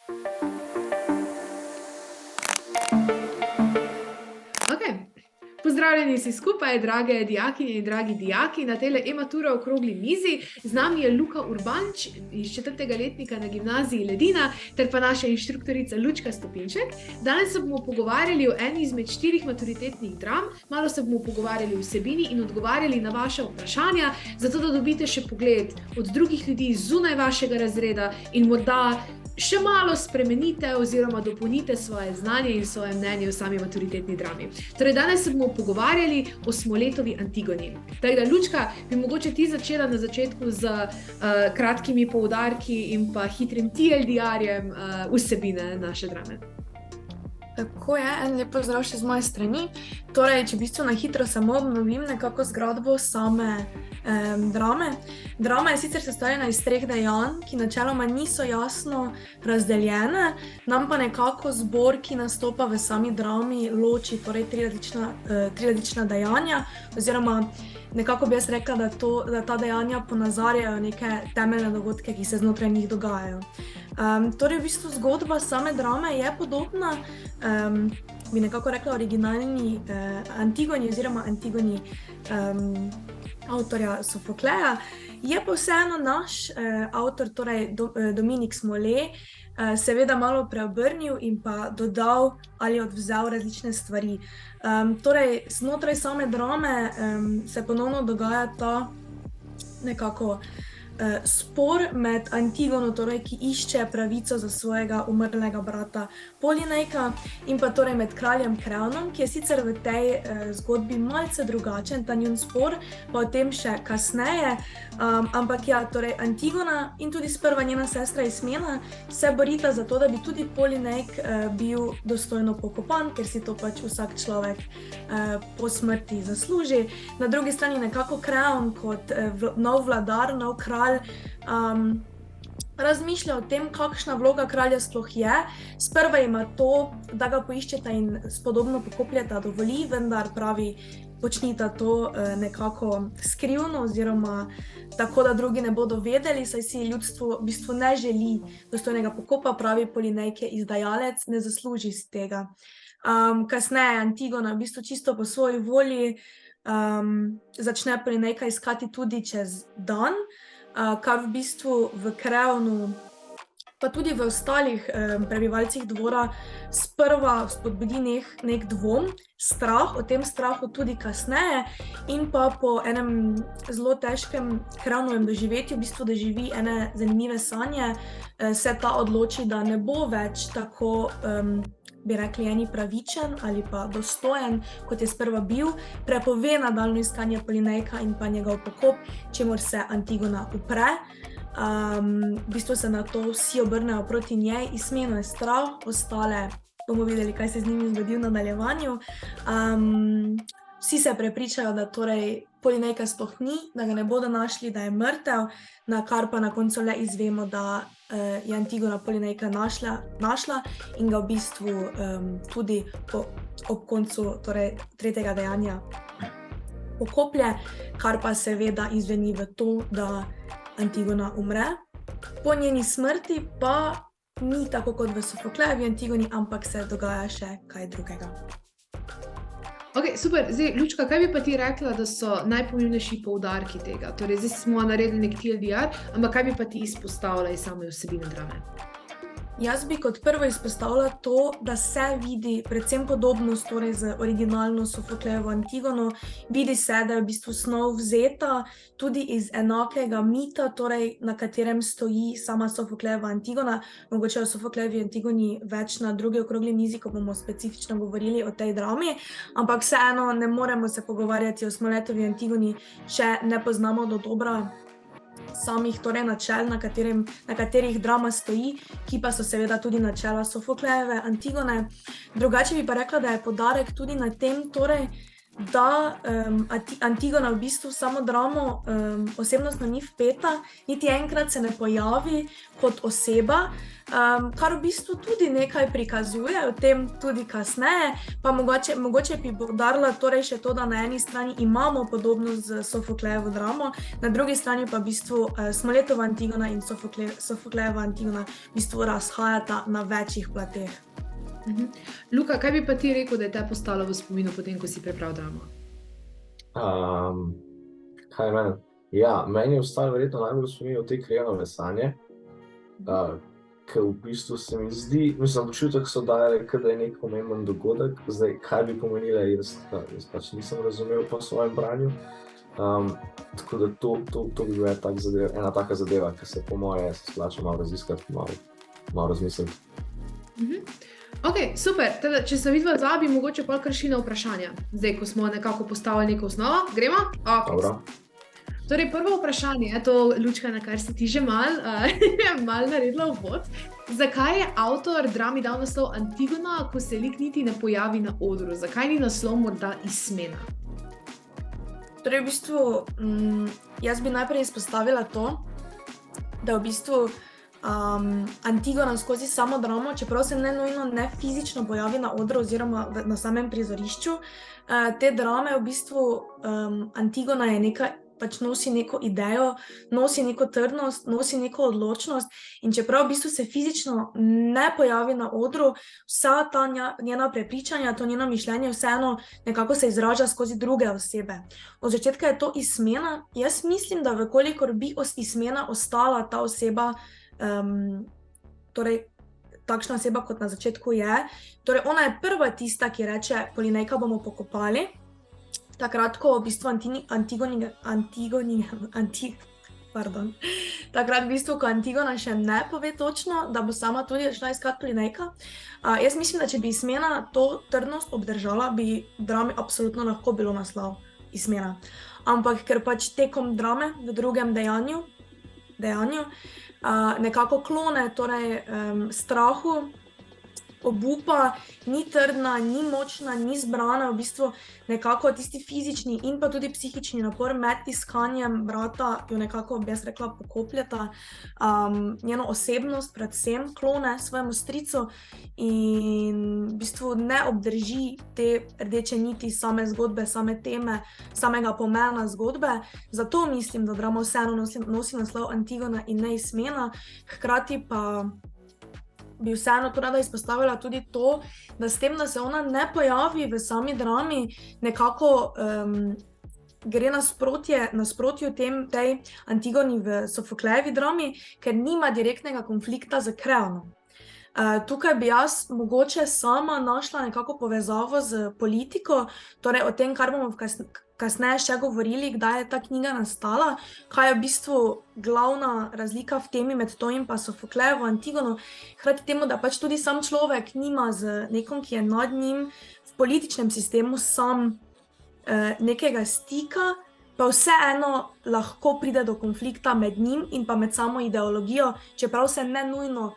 Okay. Pozdravljeni vsi skupaj, drage dijakinje in dragi dijaki, na tejle e-matura okrogli mizi. Z nami je Luka Urbanč iz 4. letnika na gimnaziji Ledina ter pa naša inštruktorica Lučka Stopinšek. Danes se bomo pogovarjali o eni izmed 4 maturitetnih dram, malo se bomo pogovarjali o vsebini in odgovarjali na vaša vprašanja, zato da dobite še pogled od drugih ljudi zunaj vašega razreda in morda še malo spremenite oziroma dopolnite svoje znanje in svoje mnenje o sami maturitetni drami. Torej, danes se bomo pogovarjali o Smoletovi Antigoni. Tako da, Lučka, bi mogoče ti začela na začetku z kratkimi poudarki in pa hitrim TLDR-jem vsebine naše drame. Tako je, en lep pozdrav še z moje strani. Torej, če v bistvu na hitro samo obnovim nekako zgradbo same drame. Drama je sicer sestavljena iz 3 dejanj, ki načeloma niso jasno razdeljene, nam pa nekako zbor, ki nastopa v sami drami, loči torej 3 različna dejanja, oziroma nekako bi jaz rekla, da ta dejanja ponazarjajo neke temeljne dogodke, ki se znotraj njih dogajajo. Torej, v bistvu zgodba same drame je podobna, bi nekako rekla originalni Antigoni oziroma Antigoni avtorja Sofokleja. Je pa vseeno naš avtor, torej Dominik Smole, seveda malo preobrnil in pa dodal ali odvzel različne stvari. Torej, znotraj same drame se ponovno dogaja ta nekako spor med Antigono, torej, ki išče pravico za svojega umrlega brata Polinejka, in pa torej med kraljem Kreonom, ki je sicer v tej zgodbi malce drugačen, ta njun spor, pa o tem še kasneje. Ampak ja, torej Antigona in tudi sprva njena sestra Ismena se borita za to, da bi tudi Polinejk bil dostojno pokopan, ker si to pač vsak človek po smrti zasluži. Na drugi strani nekako Kreon kot nov vladar, nov kralj, razmišlja o tem, kakšna vloga kralja sploh je. Sprva ima to, da ga poiščeta in spodobno pokopljeta, dovoli, vendar pravi, počnita to nekako skrivno oziroma tako, da drugi ne bodo vedeli, saj si ljudstvo v bistvu ne želi dostojnega pokopa, pravi Polinejk je izdajalec, ne zasluži si tega. Kasneje Antigona v bistvu čisto po svoji volji začne Polinejka iskati tudi čez dan, kar v bistvu v Kreonu, pa tudi v ostalih prebivalcih dvora sprva spodbudi nek dvom, strah, o tem strahu tudi kasneje, in pa po enem zelo težkem Kreonovem doživetju, v bistvu doživi ene zanimive sanje, se ta odloči, da ne bo več tako bi rekli eni pravičen ali pa dostojen, kot je sprva bil, prepove nadaljnje iskanje Polinejka in pa njegov pokop, čemur se Antigona upre. V bistvu se na to vsi obrnejo proti njej, Ismeno je strah, ostale bomo videli, kaj se z njimi zgodi v nadaljevanju. Vsi se prepričajo, da torej Polinejka sploh ni, da ga ne bodo našli, da je mrtev, na kar pa na koncu le izvemo, da je Antigona Polinejka našla in ga v bistvu tudi ob koncu torej 3. dejanja pokoplje, kar pa seveda izveni v to, da Antigona umre. Po njeni smrti pa ni tako kot v Sofoklejevi Antigoni, ampak se dogaja še kaj drugega. Ok, super. Zdaj, Lučka, kaj bi pa ti rekla, da so najpomembnejši poudarki tega? Torej, zdaj smo naredili nek TLDR, ampak kaj bi pa ti izpostavila iz same vsebine drame? Jaz bi kot prvo izpostavila to, da se vidi predvsem podobnost torej z originalno Sofoklejevo Antigono. Vidi se, da je v bistvu snov vzeta tudi iz enakega mita, torej na katerem stoji sama Sofoklejeva Antigona. Mogoče o Sofoklejevi Antigoni več na drugi okrogli mizi, ko bomo specifično govorili o tej drami, ampak vseeno ne moremo se pogovarjati o Smoletovi Antigoni, če ne poznamo dodobra samih torej načel, na katerih drama stoji, ki pa so seveda tudi načela Sofoklejeve Antigone. Drugače bi pa rekla, da je poudarek tudi na tem, torej, da Antigona v bistvu samo dramo osebnostno ni vpeta, niti enkrat se ne pojavi kot oseba, kar v bistvu tudi nekaj prikazuje, o tem tudi kasneje, pa mogoče bi poudarila torej še to, da na eni strani imamo podobnost z Sofoklejevo dramo, na drugi strani pa v bistvu Smoletova Antigona in Sofoklejeva Antigona v bistvu razhajata na večjih plateh. Luka, kaj bi pa ti rekel, da je te postalo v spominu potem, ko si prebral dramo? Kaj meni? Ja, meni je ostalo verjetno najbolj v spominu te Krijanove sanje, ker v bistvu se mi zdi, mislim, občutek so dajali, da je nek pomemben dogodek, zdaj, kaj bi pomenila, jaz pač nisem razumel po svojem branju, tako da to bi bila ena taka zadeva, ki se po moje splača malo raziskati, malo razmisliti. Ok, super. Teda, če se vidva dva, bi mogoče pol kršili na vprašanja. Zdaj, ko smo nekako postavili neko osnovo, gremo? Okay. Torej, prvo vprašanje je to, Lučka, na kar si ti že mal naredila uvod. Zakaj je avtor drami dal naslov Antigona, ko se lik niti ne pojavi na odru? Zakaj ni naslov morda Ismena? Torej, v bistvu, jaz bi najprej izpostavila to, da v bistvu Antigona skozi samo dramo, čeprav se ne nujno ne fizično pojavi na odru oziroma na samem prizorišču, te drame v bistvu Antigona je nekaj, pač nosi neko idejo, nosi neko trdnost, nosi neko odločnost in čeprav v bistvu se fizično ne pojavi na odru, vsa ta njena prepričanja, to njeno mišljenje vseeno nekako se izraža skozi druge osebe. Od začetka je to Ismena, jaz mislim, da vekolikor bi Ismena ostala ta oseba, torej takšna oseba, kot na začetku je. Torej, ona je prva tista, ki reče, Polinejka bomo pokopali. Takrat, ko v bistvu takrat v bistvu, ko Antigona še ne pove točno, da bo sama tudi šla iskat Polinejka. Jaz mislim, da če bi Ismena to trdnost obdržala, bi drami absolutno lahko bilo naslov Ismena. Ampak, ker pač tekom drame v drugem dejanju nekako klone, torej strahu, obupa, ni trdna, ni močna, ni zbrana, v bistvu nekako tisti fizični in pa tudi psihični napor med iskanjem brata jo nekako, bi jaz rekla, pokopljata, njeno osebnost, predvsem klone svojemu stricu in v bistvu ne obdrži te rdeče niti same zgodbe, same teme, samega pomena zgodbe. Zato mislim, da drama vseeno nosi naslov Antigona in ne Ismena, hkrati pa bi vseeno to rada izpostavila tudi to, da s tem, da se ona ne pojavi v sami drami, nekako gre nasprotju tej Antigoni v Sofoklejevi drami, ker nima direktnega konflikta z Kreono. Tukaj bi jaz mogoče sama našla nekako povezavo z politiko, torej o tem, kar bomo kasneje še govorili, kdaj je ta knjiga nastala, kaj je v bistvu glavna razlika v temi med to in pa Sofoklejevo Antigono, hkrati temu, da pač tudi sam človek nima z nekom, ki je nad njim v političnem sistemu sam nekega stika, pa vseeno lahko pride do konflikta med njim in pa med samo ideologijo, čeprav se ne nujno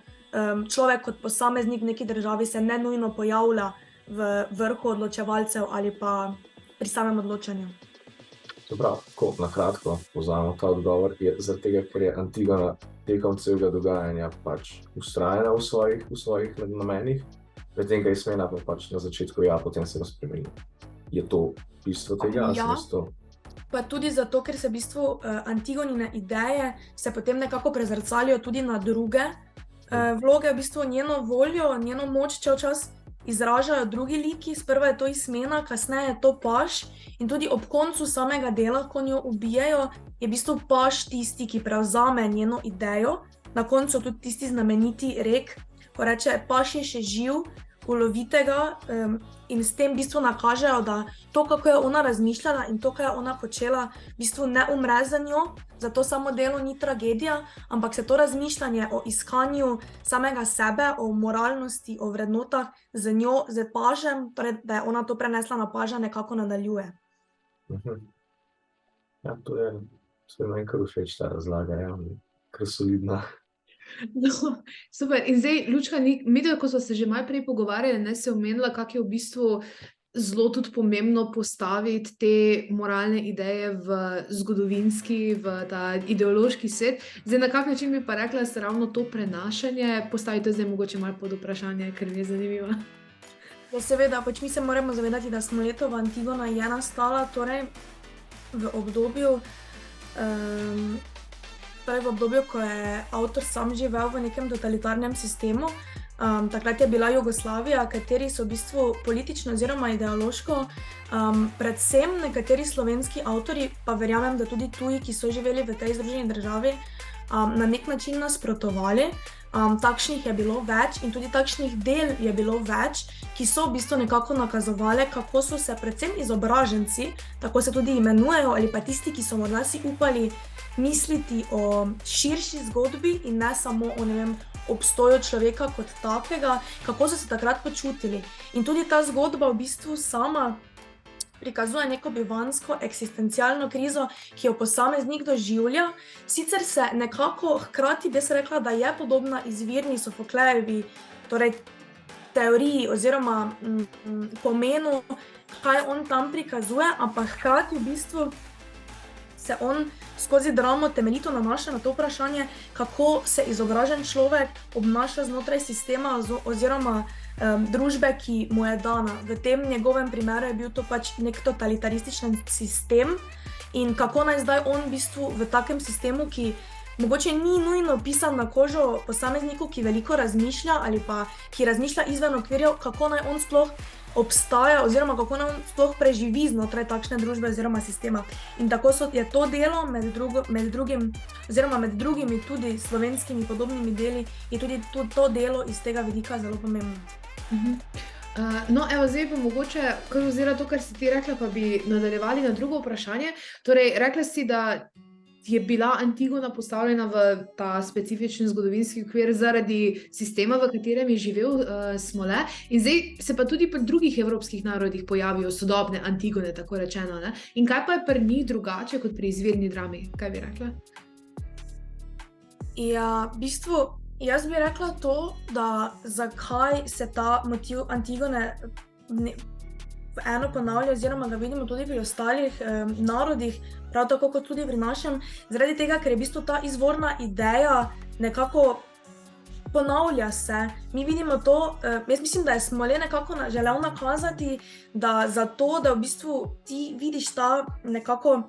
človek kot posameznik v neki državi se ne nujno pojavlja v vrhu odločevalcev ali pa pri samem odločanju. Prav, ko na kratko povzamemo ta odgovor, je zaradi tega, ker je Antigona tekom celega dogajanja pač vztrajna v svojih namenih, medtem ko Ismena pa pač na začetku potem se razpremeni. Je to bistvo tega? Ja, pa tudi zato, ker se v bistvu Antigonine ideje se potem nekako prezrcalijo tudi na druge vloge, v bistvu njeno voljo, njeno moč čas izražajo drugi liki, sprva je to Ismena, kasneje je to Paž in tudi ob koncu samega dela, ko njo ubijajo, je v bistvu Paž tisti, ki prevzame njeno idejo, na koncu tudi tisti znameniti rek, ko reče, Paž je še živ, ulovite ga in s tem v bistvu nakažejo, da to, kako je ona razmišljala in to, kaj je ona počela, v bistvu ne umre za njo, zato samo delo ni tragedija, ampak se to razmišljanje o iskanju samega sebe, o moralnosti, o vrednotah z njo, z Pažem, torej da je ona to prenesla na Paža, nekako nadaljuje. Ja, to je meni kar všeč ta razlaga, kar solidna. No, super. In zdaj, Lučka, mi, ko smo se že malo prej pogovarjali, se omenila, kak je v bistvu zelo tudi pomembno postaviti te moralne ideje v zgodovinski, v ta ideološki svet. Zdaj, na kak način bi pa rekla, se ravno to prenašanje postavite zdaj mogoče malo pod vprašanje, ker mi je zanimivo. Ja, seveda, pač mi se moramo zavedati, da smo Letova Antigona je nastala torej v obdobju, ko je avtor sam živel v nekem totalitarnem sistemu. Takrat je bila Jugoslavija, kateri so v bistvu politično oziroma ideološko, predvsem nekateri slovenski avtorji, pa verjamem, da tudi tuji, ki so živeli v tej združeni državi, na nek način nasprotovali. Takšnih je bilo več in tudi takšnih del je bilo več, ki so v bistvu nekako nakazovali, kako so se predvsem izobraženci, tako se tudi imenujejo, ali pa tisti, ki so morda si upali misliti o širši zgodbi in ne samo o, ne vem, obstoju človeka kot takega, kako so se takrat počutili. In tudi ta zgodba v bistvu sama prikazuje neko bivanjsko eksistencialno krizo, ki jo posameznik doživlja. Sicer se nekako hkrati bi se rekla, da je podobna izvirni Sofoklejevi, torej teoriji oziroma pomenu, kaj on tam prikazuje, ampak hkrati v bistvu se on skozi dramo temeljito nanaša na to vprašanje, kako se izobražen človek obnaša znotraj sistema oziroma družbe, ki mu je dana. V tem njegovem primeru je bil to pač nek totalitarističen sistem in kako naj zdaj on v bistvu v takem sistemu, ki mogoče ni nujno pisan na kožo posamezniku, ki veliko razmišlja ali pa ki razmišlja izven okvirjev, kako naj on sploh obstaja oziroma kako naj on sploh preživi znotraj takšne družbe oziroma sistema. In tako je to delo med drugimi tudi slovenskimi podobnimi deli, je tudi to delo iz tega vidika zelo pomembno. No, evo, zdaj pa mogoče, kar ozira to, kar si ti rekla, pa bi nadaljevali na drugo vprašanje. Torej, rekla si, da je bila Antigona postavljena v ta specifični zgodovinski okvir zaradi sistema, v katerem je živel Smole. In zdaj se pa tudi pri drugih evropskih narodih pojavijo sodobne Antigone, tako rečeno, ne? In kaj pa je pri njih drugače kot pri izvirni drami? Kaj bi rekla? Ja, v bistvu, jaz bi rekla to, da zakaj se ta motiv Antigone eno ponavlja oziroma ga vidimo tudi pri ostalih narodih, prav tako kot tudi pri našem, zaradi tega, ker je v bistvu ta izvorna ideja nekako ponavlja se. Mi vidimo to, jaz mislim, da je Smole nekako želel nakazati, da zato, da v bistvu ti vidiš ta nekako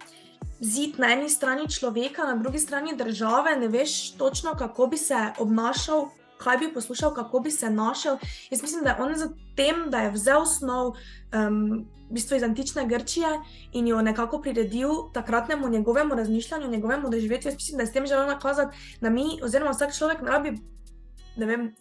zid na eni strani človeka, na drugi strani države, ne veš točno, kako bi se obnašal, kaj bi poslušal, kako bi se našel. Jaz mislim, da je on za tem, da je vzel snov v bistvu iz antične Grčije in jo nekako priredil takratnemu njegovemu razmišljanju, njegovemu doživetju. Jaz mislim, da je s tem želel nakazati, da mi oziroma vsak človek ne rabi, ne vem,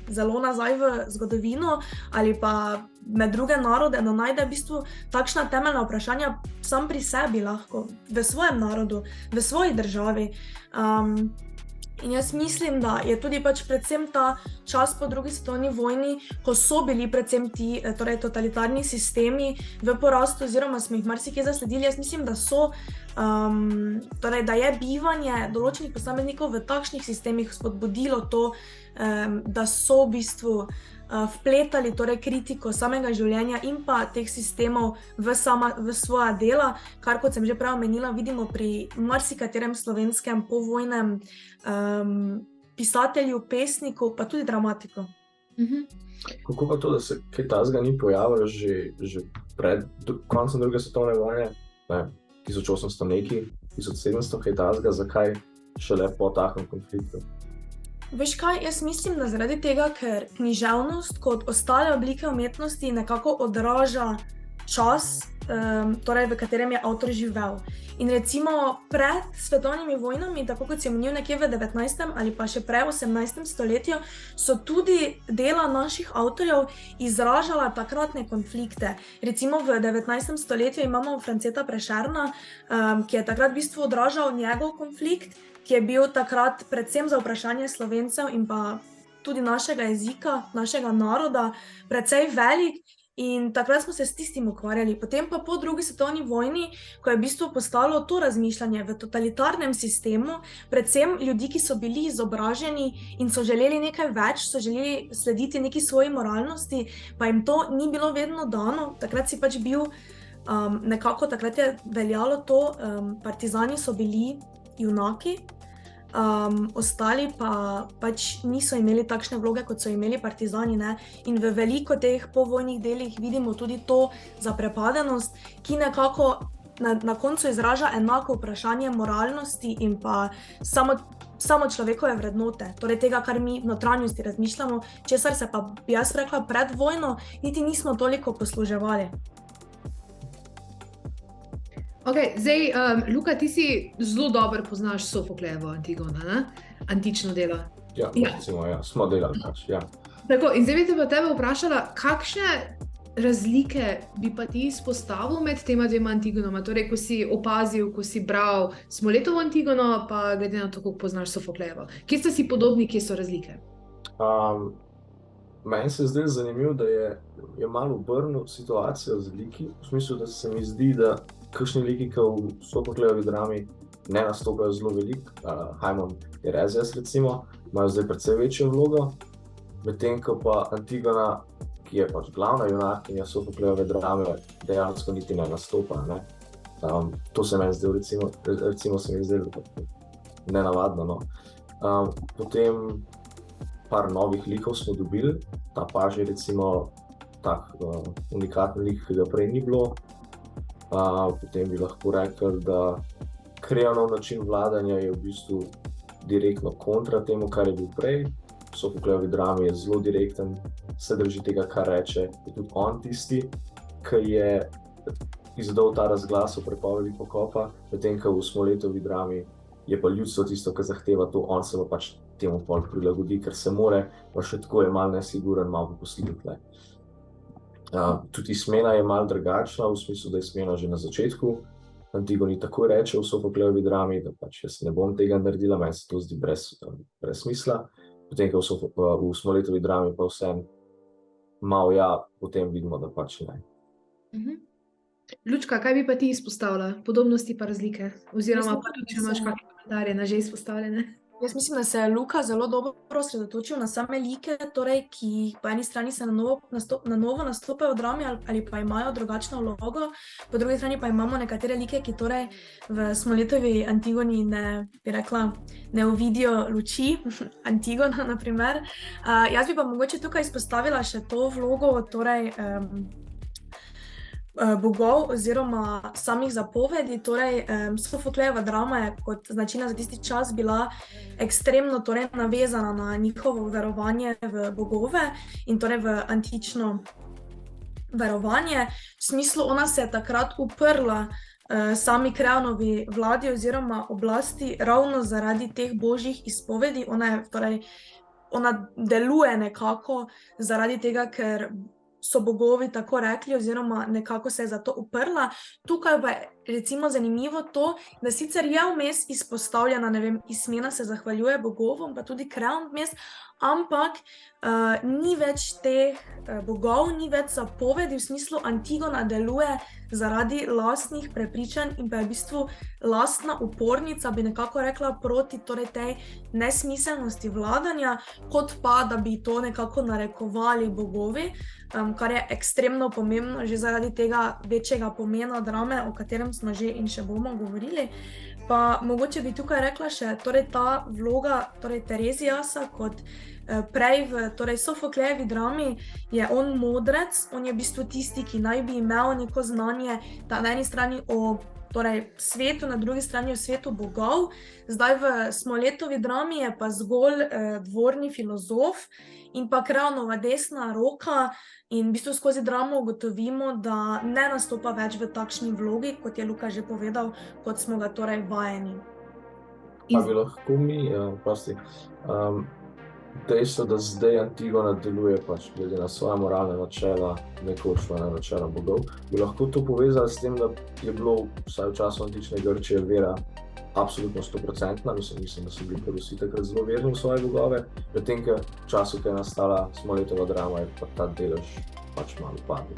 zelo nazaj v zgodovino ali pa med druge narode, da najde v bistvu takšna temeljna vprašanja sam pri sebi lahko, v svojem narodu, v svoji državi. In jaz mislim, da je tudi pač predvsem ta čas po drugi svetovni vojni, ko so bili predvsem ti totalitarni sistemi v porastu oziroma smo jih marsikje zasledili. Jaz mislim, da so, da je bivanje določenih posameznikov v takšnih sistemih spodbudilo to, da so v bistvu vpletali kritiko samega življenja in pa teh sistemov v svoja dela, kar, kot sem že prej omenila, vidimo pri marsikaterem slovenskem povojnem pisatelju, pesniku, pa tudi dramatiku. Kako pa to, da se kaj takega ni pojavilo že pred koncem druge svetovne vojne, 1800 neki, 1700, kaj takega, zakaj šele po takem konfliktu? Veš kaj, jaz mislim, da zaradi tega, ker književnost kot ostale oblike umetnosti nekako odraža čas, v katerem je avtor živel. In recimo pred svetovnimi vojnami, tako kot si omenil nekje v 19. ali pa še prej v 18. stoletju, so tudi dela naših avtorjev izražala takratne konflikte. Recimo v 19. stoletju imamo Franceta Prešerna, ki je takrat v bistvu odražal njegov konflikt, ki je bil takrat predvsem za vprašanje Slovencev in pa tudi našega jezika, našega naroda, precej velik. In takrat smo se s tistim ukvarjali. Potem pa po drugi svetovni vojni, ko je v bistvu postalo to razmišljanje v totalitarnem sistemu, predvsem ljudi, ki so bili izobraženi in so želeli nekaj več, so želeli slediti neki svoji moralnosti, pa jim to ni bilo vedno dano. Takrat si pač bil, nekako takrat je veljalo to, partizani so bili junaki, ostali pa pač niso imeli takšne vloge, kot so imeli partizani, ne? In v veliko teh povojnih delih vidimo tudi to zaprepadenost, ki nekako na koncu izraža enako vprašanje moralnosti in pa samo človekove vrednote, torej tega, kar mi v notranjosti razmišljamo, česar se pa, bi jaz rekla, pred vojno niti nismo toliko posluževali. Ok, zdaj, Luka, ti si zelo dobro poznaš Sofoklejevo Antigona, ne? Antično delo. Ja, recimo, smo delali pač, ja. Tako, in zdaj bi te pa tebe vprašala, kakšne razlike bi pa ti izpostavil med tema dvema Antigonoma? Torej, ko si opazil, ko si bral Smoletovo Antigono, pa glede na to, kako poznaš Sofoklejevo. Kje sta si podobni, kje so razlike? Meni se zdaj zanimivo, da je malo obrnil situacijo z liki, v smislu, da se mi zdi, da kakšni liki, ki v Sofoklejevi drami ne nastopajo zelo veliko, Haimon Terezias recimo, imajo zdaj precej večjo vlogo, medtem ko pa Antigona, ki je pač glavna junakinja Sofoklejeve drame, dejansko niti ne nastopa, ne. To se meni zdaj recimo se mi zdaj nenavadno, no. Potem par novih likov smo dobili, ta paž je recimo tak unikaten lik, ki ga prej ni bilo. Potem bi lahko rekli, da Kreonov način vladanja je v bistvu direktno kontra temu, kar je bil prej. V Sofoklejevi drami je zelo direkten, se drži tega, kar reče, je tudi on tisti, ki je izdal ta razglas o prepovedi pokopa, medtem ko v Smoletovi drami je pa ljudstvo tisto, ki zahteva to, on se pa pač temu pol prilagodi, ker se more, pa še tako je malo nesiguren, malo posliti. Tudi smena je malo drugačna, v smislu, da je smena že na začetku. Antigoni takoj reče v Sofoklejevi drami, da pač jaz ne bom tega naredila, meni se to zdi brez smisla. Potem, ko v Smoletovi drami pa vsem malo potem vidimo, da pač ne. Lučka, kaj bi pa ti izpostavila? Podobnosti pa razlike? Oziroma pa tudi, če imaš kakšne komentarje na že izpostavljene? Jaz mislim, da se je Luka zelo dobro osredotočil na same like, torej, ki po eni strani se na novo nastopajo v drami ali pa imajo drugačno vlogo, po drugi strani pa imamo nekatere like, ki torej v Smoletovi Antigoni ne uvidijo luči, Antigona na primer. Jaz bi pa mogoče tukaj izpostavila še to vlogo, torej bogov oziroma samih zapovedi, torej Sofoklejeva drama je kot značilna za tisti čas bila ekstremno torej navezana na njihovo verovanje v bogove in torej v antično verovanje. V smislu, ona se je takrat uprla sami Kreonovi vladi oziroma oblasti ravno zaradi teh božjih izpovedi. Ona deluje nekako zaradi tega, ker so bogovi tako rekli oziroma nekako se je za to uprla. Tukaj pa je recimo zanimivo to, da sicer je vmes izpostavljena, ne vem, Ismena se zahvaljuje bogovom, pa tudi Kreon vmes, ampak ni več teh bogov, ni več zapovedi, v smislu Antigona deluje zaradi lastnih prepričanj in pa je v bistvu lastna upornica, bi nekako rekla, proti torej tej nesmiselnosti vladanja, kot pa, da bi to nekako narekovali bogovi, kar je ekstremno pomembno že zaradi tega večjega pomena drame, o katerem smo že in še bomo govorili. Pa mogoče bi tukaj rekla še torej ta vloga torej Tereziasa kot prej v torej Sofoklejevi drami je on modrec, on je v bistvu tisti, ki naj bi imel neko znanje na eni strani o torej svetu, na drugi strani o svetu bogov. Zdaj v Smoletovi drami je pa zgolj dvorni filozof in pa Kreonova desna roka in v bistvu skozi dramo ugotovimo, da ne nastopa več v takšni vlogi, kot je Luka že povedal, kot smo ga torej vajeni. Pa bi lahko mi, dejstvo, da zdaj Antigona deluje pač glede na svoja moralna načela, nekoč na načela bogov, bi lahko to povezali s tem, da je bilo vsaj v času antične Grčije vera absolutno 100%, mislim, da so bili vsi takrat zelo verni v svoje bogove, medtem ko v času, ko je nastala Smoletova drama, je pa ta delež pač malo padli.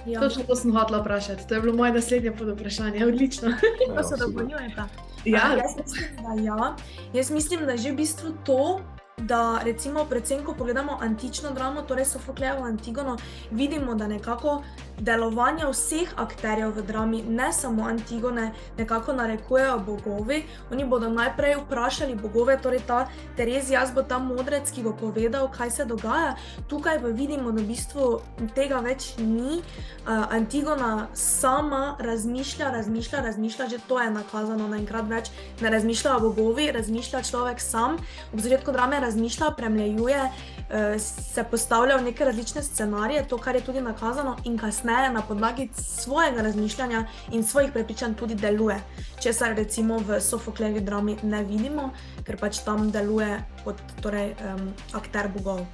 Ja. Točno to sem hotela vprašati. To je bilo moje naslednje podvprašanje. Odlično. To se super. dopolnjujeta. Ja, Jaz mislim, da ja. Jaz mislim, da je že v bistvu to, da recimo predvsem, ko pogledamo antično dramo, torej Sofoklejevo Antigono, vidimo, da nekako delovanja vseh akterjev v drami, ne samo Antigone, nekako narekujejo bogovi. Oni bodo najprej vprašali bogove, torej ta Terezijas bo ta modrec, ki bo povedal, kaj se dogaja. Tukaj pa vidimo, da v bistvu tega več ni. Antigona sama razmišlja, že to je nakazano naenkrat več. Ne razmišlja o bogovi, razmišlja človek sam. Ob začetku drame razmišlja, premljejuje, se postavlja v neke različne scenarije, to, kar je tudi nakazano, in kasneje na podlagi svojega razmišljanja in svojih prepričanj tudi deluje. Česar recimo v Sofoklejevi drami ne vidimo, ker pač tam deluje kot akter bogov.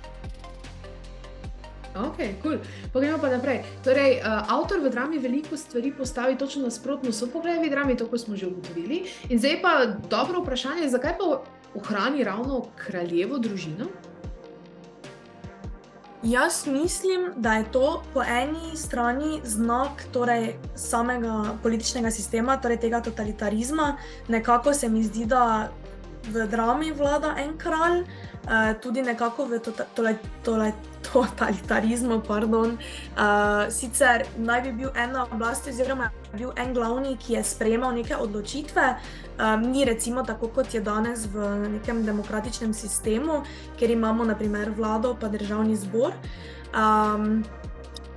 Ok, cool. Poglejmo pa naprej. Torej, avtor v drami veliko stvari postavi točno nasprotno Sofoklejevi drami, to, ko smo že ugotovili. In zdaj pa dobro vprašanje, zakaj pa ohrani ravno kraljevo družino? Jaz mislim, da je to po eni strani znak samega političnega sistema, torej tega totalitarizma. Nekako se mi zdi, da v drami vlada en kralj, tudi nekako v totalitarizmu, sicer naj bi bil en na oblasti oziroma bil en glavni, ki je sprejemal neke odločitve, ni recimo tako, kot je danes v nekem demokratičnem sistemu, kjer imamo na primer vlado pa državni zbor.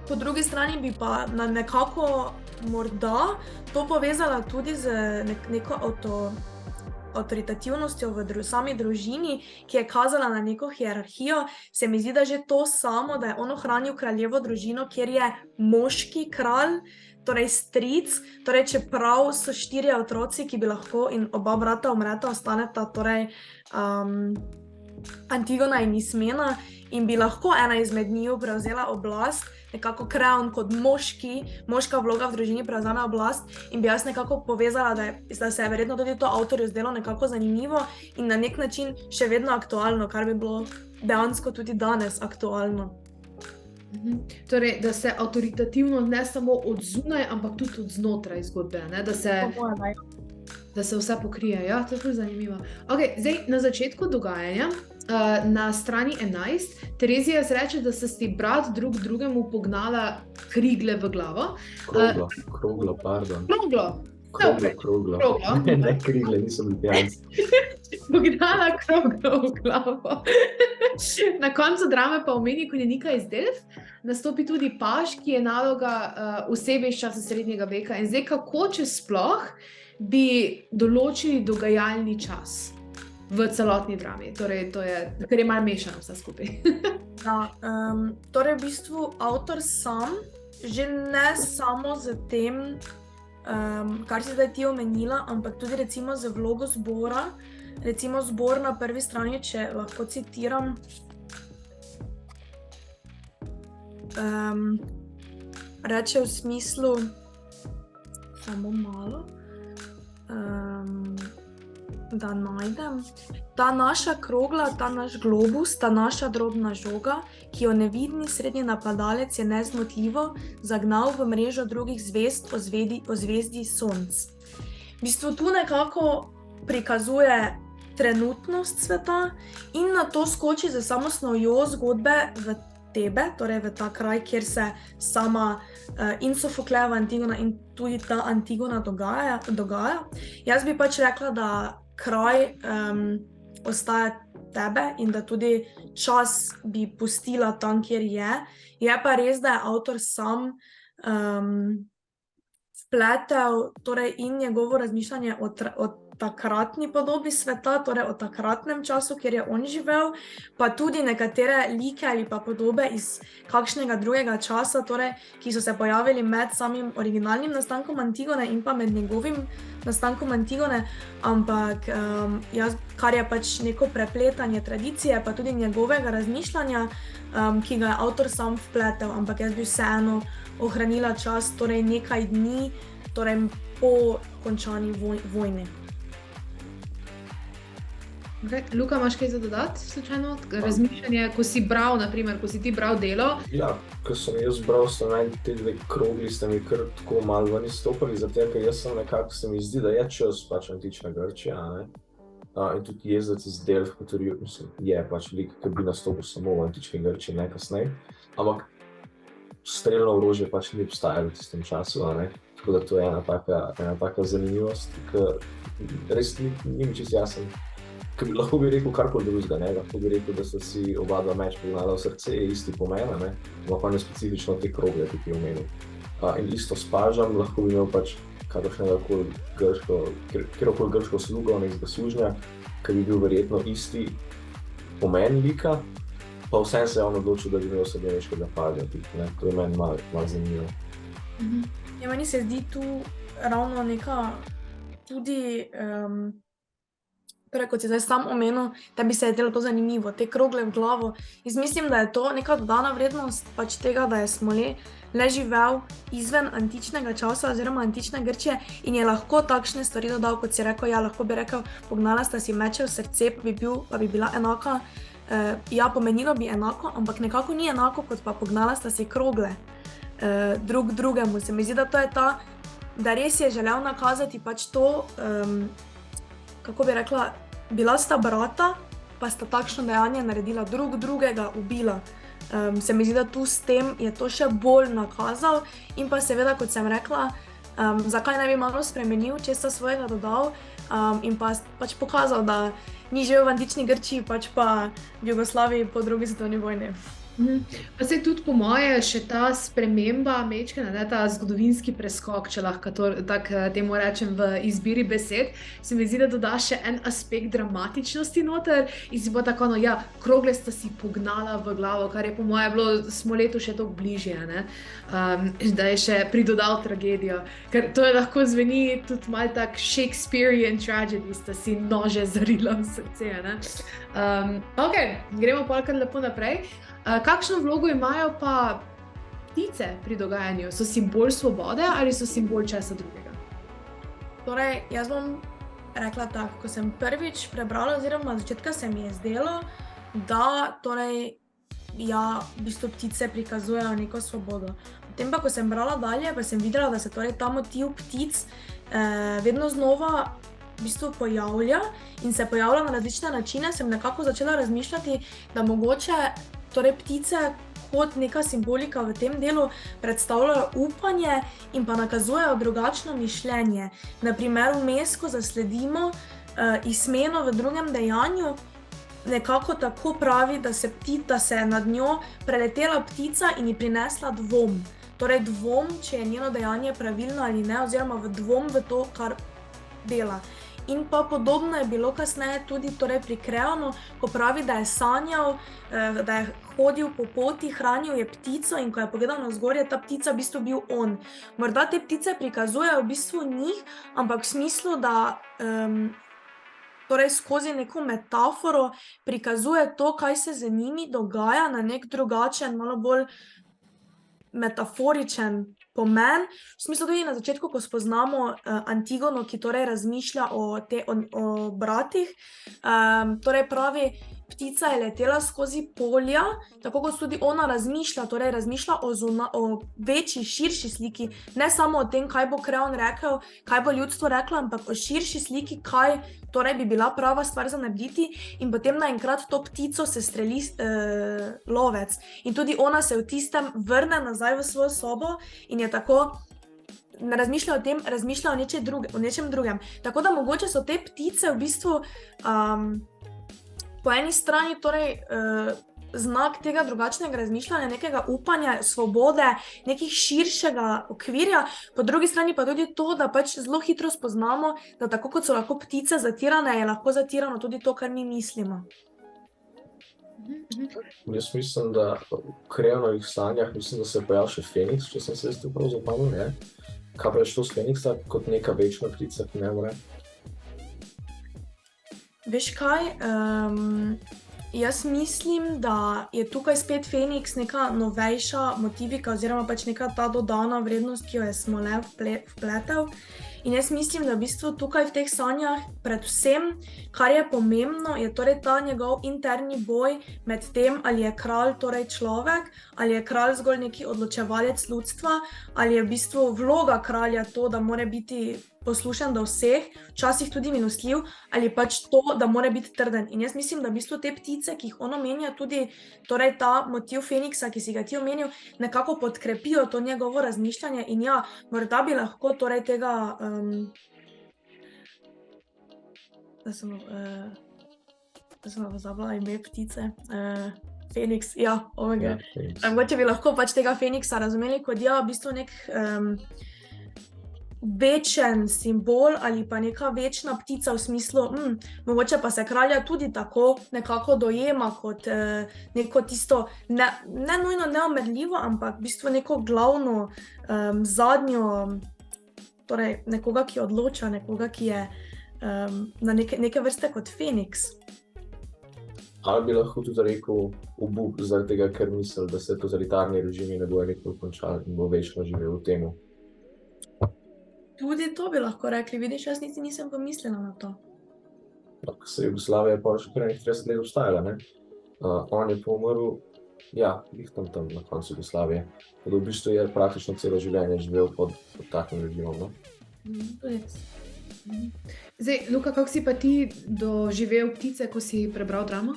Po drugi strani bi pa nekako morda to povezala tudi z neko avtoritativnostjo v sami družini, ki je kazala na neko hierarhijo. Se mi zdi, da že to samo, da je on ohranil kraljevo družino, kjer je moški kralj, torej stric, torej čeprav so 4 otroci, ki bi lahko in oba brata umreta, ostaneta torej Antigona in Ismena in bi lahko ena izmed njiju prevzela oblast, nekako Kreon kot moška vloga v družini prevzame oblast in bi jaz nekako povezala, da se je verjetno tudi to avtorju zdelo nekako zanimivo in na nek način še vedno aktualno, kar bi bilo dejansko tudi danes aktualno. Torej, da se avtoritativno ne samo od zunaj, ampak tudi od znotraj zgodbe, ne? Da se vse pokrije. Ja, to je tudi zanimivo. Ok, zdaj na začetku dogajanja, na strani 11, Terezija reče, da se sti brat drug drugemu pognala krigle v glavo. Kroglo, pardon. Kroglo. Ne, krigle, niso bili pijanci. Pognala kroglo v glavo. Na koncu drame pa omeni konjenika iz Delf, nastopi tudi paž, ki je naloga osebe iz časa srednjega veka. In zdaj, kako če sploh bi določili dogajalni čas v celotni drami? Torej, to je, ker je malo mešano vse skupaj. Torej, v bistvu avtor sam, že ne samo z tem, kar si zdaj ti omenila, ampak tudi recimo z vlogo zbora. Recimo zbor na prvi strani, če lahko citiram, reče v smislu, samo malo, da najdem. Ta naša krogla, ta naš globus, ta naša drobna žoga, ki jo nevidni srednji napadalec je nezmotljivo zagnal v mrežo drugih zvezd o zvezdi Sonc. V bistvu tu nekako prikazuje trenutnost sveta in na to skoči za samo snovjo zgodbe v Tebe, torej v ta kraj, kjer se sama in Sofoklejeva Antigona in tudi ta Antigona dogaja. Jaz bi pač rekla, da kraj ostaja Tebe in da tudi čas bi pustila tam, kjer je. Je pa res, da je avtor sam vpletel torej in njegovo razmišljanje o takratni podobi sveta, torej o takratnem času, kjer je on živel, pa tudi nekatere like ali pa podobe iz kakšnega drugega časa, torej, ki so se pojavili med samim originalnim nastankom Antigone in pa med njegovim nastankom Antigone, ampak kar je pač neko prepletanje tradicije, pa tudi njegovega razmišljanja, ki ga je avtor sam vpletel, ampak jaz bi vseeno ohranila čas, torej nekaj dni, torej po končani vojni. Okay. Luka, imaš kaj za dodati, slučajno? Razmišljanje, ko si bral, naprimer, ko si ti bral Delo. Ja, ko sem jaz bral, so meni te dve krogli, ste mi kar tako malo ven izstopali, zato ker jaz sem nekako, se mi zdi, da je čas pač antična Grčija, ne? In tudi jezdec iz Delf, kateri je pač lik, ki bi nastopil samo v antični Grčiji, ne kasneje. Ampak strelno orožje pač ni obstajalo v tistem času, ne? Tako da to je ena taka zanimivost, ki res ni mi čisto jasen. Lahko bi rekel karkoli drugega, ne? Lahko bi rekel, da so si oba dva meč pognala v srce, je isti pomen, ne? Ampak pa ne specifično te krogle, ki ti je omenil. In isto s pažem, lahko bi imel pač kjerkoli grško slugo, nekega služnja, ki bi bil verjetno isti pomen lika, pa vsem se je on odločil, da bi imel srednjeveškega paža, ne? To je meni malo zanimivo. Ja, meni se zdi tu ravno neka tudi, torej, kot si zdaj sam omenil, da bi se je delo to zanimivo, te krogle v glavo. Jaz mislim, da je to neka dodana vrednost pač tega, da je Smole le živel izven antičnega časa oziroma antične Grčije in je lahko takšne stvari dodal, kot si rekel, ja, lahko bi rekel, pognala sta si meče v srce, pa bi bila enaka, ja, pomenilo bi enako, ampak nekako ni enako, kot pa pognala sta si krogle drug drugemu. Se mi zdi, da to je ta, da res je želel nakazati pač to, kako bi rekla, bila sta brata, pa sta takšno dejanje naredila, drug drugega ubila. Se mi zdi, da tu s tem je to še bolj nakazal in pa seveda, kot sem rekla, zakaj ne bi malo spremenil, česa svojega dodal in pa pač pokazal, da ni živel v antični Grčiji, pač pa v Jugoslaviji po drugi svetovni vojni. Pa se tudi po moje še ta sprememba mečkena, ne, ta zgodovinski preskok, če lahko temu rečem v izbiri besed, se mi zdi, da doda še en aspekt dramatičnosti noter in si bo tako, no ja, krogle sta si pognala v glavo, kar je po moje bilo Smoletu še toliko bližje, ne, da je še pridodal tragedijo, ker to je lahko zveni tudi malo tak Shakespearean tragedy, sta si nože zarila v srce, ne. Ok, gremo polkrat lepo naprej. Kakšno vlogo imajo pa ptice pri dogajanju? So simbol svobode ali so simbol česa drugega? Torej, jaz bom rekla tako, ko sem prvič prebrala oziroma od začetka se mi je zdelo, da torej, ja, v bistvu ptice prikazujejo neko svobodo. Potem pa, ko sem brala dalje, pa sem videla, da se torej ta motiv ptic vedno znova v bistvu pojavlja in se pojavlja na različne načine, sem nekako začela razmišljati, da mogoče torej ptice kot neka simbolika v tem delu predstavljajo upanje in pa nakazujejo drugačno mišljenje. Na primer, vmes, ko zasledimo Ismeno v drugem dejanju, nekako tako pravi, da se je nad njo preletela ptica in ji prinesla dvom. Torej dvom, če je njeno dejanje pravilno ali ne, oziroma v dvom v to, kar dela. In pa podobno je bilo kasneje tudi torej pri Kreonu, ko pravi, da je sanjal, da je hodil po poti, hranil je ptico in ko je pogledal navzgor, je ta ptica v bistvu bil on. Morda te ptice prikazujejo v bistvu njih, ampak v smislu, da torej skozi neko metaforo prikazuje to, kaj se z njimi dogaja na nek drugačen, malo bolj metaforičen pomen. V smislu tudi na začetku, ko spoznamo Antigono, ki torej razmišlja o bratih, torej pravi, ptica je letela skozi polja, tako kot tudi ona razmišlja, torej razmišlja o večji, širši sliki, ne samo o tem, kaj bo Kreon rekel, kaj bo ljudstvo reklo, ampak o širši sliki, kaj torej bi bila prava stvar za narediti in potem naenkrat to ptico se streli lovec. In tudi ona se v tistem vrne nazaj v svojo sobo in je tako, ne razmišlja o tem, razmišlja o nečem drugem. Tako da mogoče so te ptice v bistvu po eni strani torej znak tega drugačnega razmišljanja, nekega upanja, svobode, nekih širšega okvirja, po drugi strani pa tudi to, da pač zelo hitro spoznamo, da tako kot so lahko ptice zatirane, je lahko zatirano tudi to, kar mi mislimo. Jaz mislim, da v Kreonovih sanjah, mislim, da se je pojavil še Feniks, če sem se s tem prav zapomnil, ne? Kaj pa je šlo s Feniksa kot neka večna ptica, ki ne umre? Veš kaj, jaz mislim, da je tukaj spet Feniks neka novejša motivika oziroma pač neka ta dodana vrednost, ki jo je Smole vpletel. In jaz mislim, da v bistvu tukaj v teh sanjah predvsem, kar je pomembno, je torej ta njegov interni boj med tem, ali je kralj torej človek, ali je kralj zgolj neki odločevalec ljudstva, ali je v bistvu vloga kralja to, da mora biti poslušen do vseh, včasih tudi milostljiv, ali pač to, da mora biti trden. In jaz mislim, da v bistvu te ptice, ki jih on omenja, tudi torej ta motiv Feniksa, ki si ga ti omenil, nekako podkrepijo to njegovo razmišljanje in ja, morda bi lahko torej tega da sem pozabila ime ptice, Feniks, ja, omega. Mogoče bi lahko pač tega Feniksa razumeli kot ja, v bistvu nek večen simbol ali pa neka večna ptica v smislu, mogoče pa se kralja tudi tako nekako dojema kot neko tisto, ne nujno neomedljivo, ampak v bistvu neko glavno, zadnjo, torej nekoga, ki odloča, nekoga, ki je na neke vrste kot Feniks. Ali bi lahko tudi rekel obup zaradi tega, ker misli, da se totalitarni režimi ne bojo nikoli končali in bo večno živel v temu. Tudi to bi lahko rekli, vidiš, jaz niti nisem pomislila na to. Ko se Jugoslavija je pa še kar 30 let obstajala, ne? On je pomrl, ja, jih tam na koncu Jugoslavije. Tako da v bistvu je praktično celo življenje živel pod takim režimom, no? Zdaj, Luka, kako si pa ti doživel ptice, ko si prebral dramo?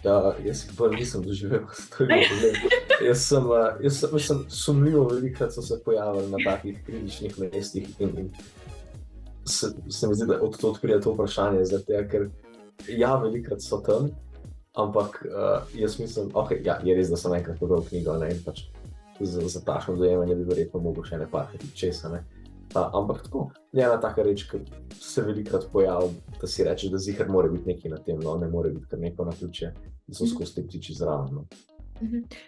Ja, jaz jih pa nisem doživel, to je bil problem. Jaz sem sumljivo velikokrat so se pojavili na takih kritičnih mestih in se mi zdi, da od to odprije to vprašanje, zaradi tega, ker ja, velikokrat so tam, ampak jaz mislim, ja, je res, da sem enkrat prebral knjigo, ne, in pač za takšno dojemanje bi verjetno mogel še ne parkati česa, ne. Ampak tako, je ena taka reč, ki se velikokrat pojavi, da si rečeš, da ziher mora biti nekaj na tem, no, ne more biti kar neko naključje, da so skozi te ptiči zraven, no.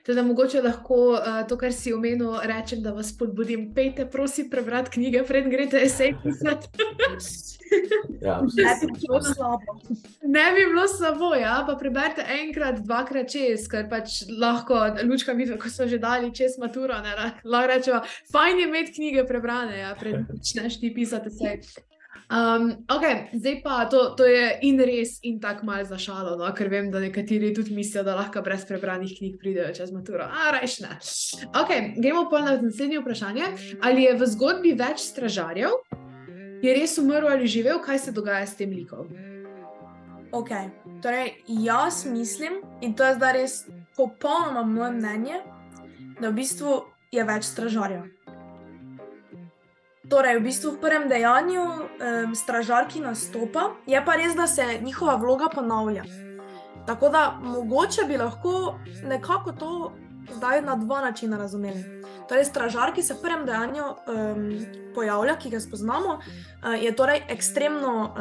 Teda mogoče lahko to, kar si omenil, rečem, da vas spodbudim, pejte prosim prebrati knjige, preden greste esej pisati. Ja, Ne bi bilo slabo. Ne bi bilo slabo, ja, pa preberite enkrat, dvakrat čez, ker pač lahko, Lučka mi, ko so že dali čez maturo, ne, lahko rečeva, fajn je imeti knjige prebrane, ja, preden začneš ti pisati esej. Zdaj pa, to je in res in tako malo za šalo, no, ker vem, da nekateri tudi mislijo, da lahko brez prebranih knjig pridejo čez maturo. Rajš ne. Gremo pa na naslednje vprašanje. Ali je v zgodbi več stražarjev? Je res umrl ali živel? Kaj se dogaja s tem likom? Torej jaz mislim, in to je zdaj res popolnoma moje mnenje, da v bistvu je več stražarjev. Torej, v bistvu v prvem dejanju stražarki nastopa, je pa res, da se njihova vloga ponavlja. Tako da mogoče bi lahko nekako to zdaj na dva načina razumeli. Torej, stražar, ki se v prvem dejanju pojavlja, ki ga spoznamo, je torej ekstremno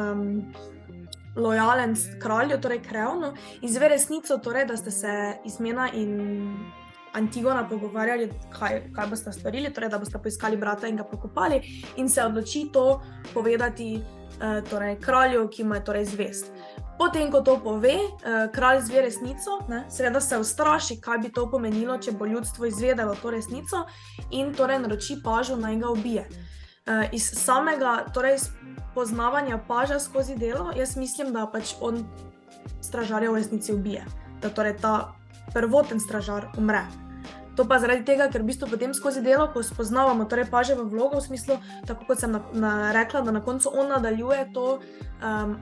lojalen kralju, torej Kreonu, izve resnico, torej, da ste se Ismena in Antigona pogovarjali, kaj boste storili, torej, da boste poiskali brata in ga pokopali, in se odloči to povedati torej, kralju, ki mu je torej zvest. Potem, ko to pove, kralj izve resnico, ne, seveda se ustraši, kaj bi to pomenilo, če bo ljudstvo izvedelo to resnico, in torej naroči pažu, naj ga ubije. Iz samega torej, poznavanja paža skozi delo, jaz mislim, da pač on stražarja v resnici ubije. Da torej ta prvoten stražar umre. To pa zaradi tega, ker v bistvu potem skozi delo, ko spoznavamo torej paževo vlogo, v smislu, tako kot sem rekla, da na koncu on nadaljuje to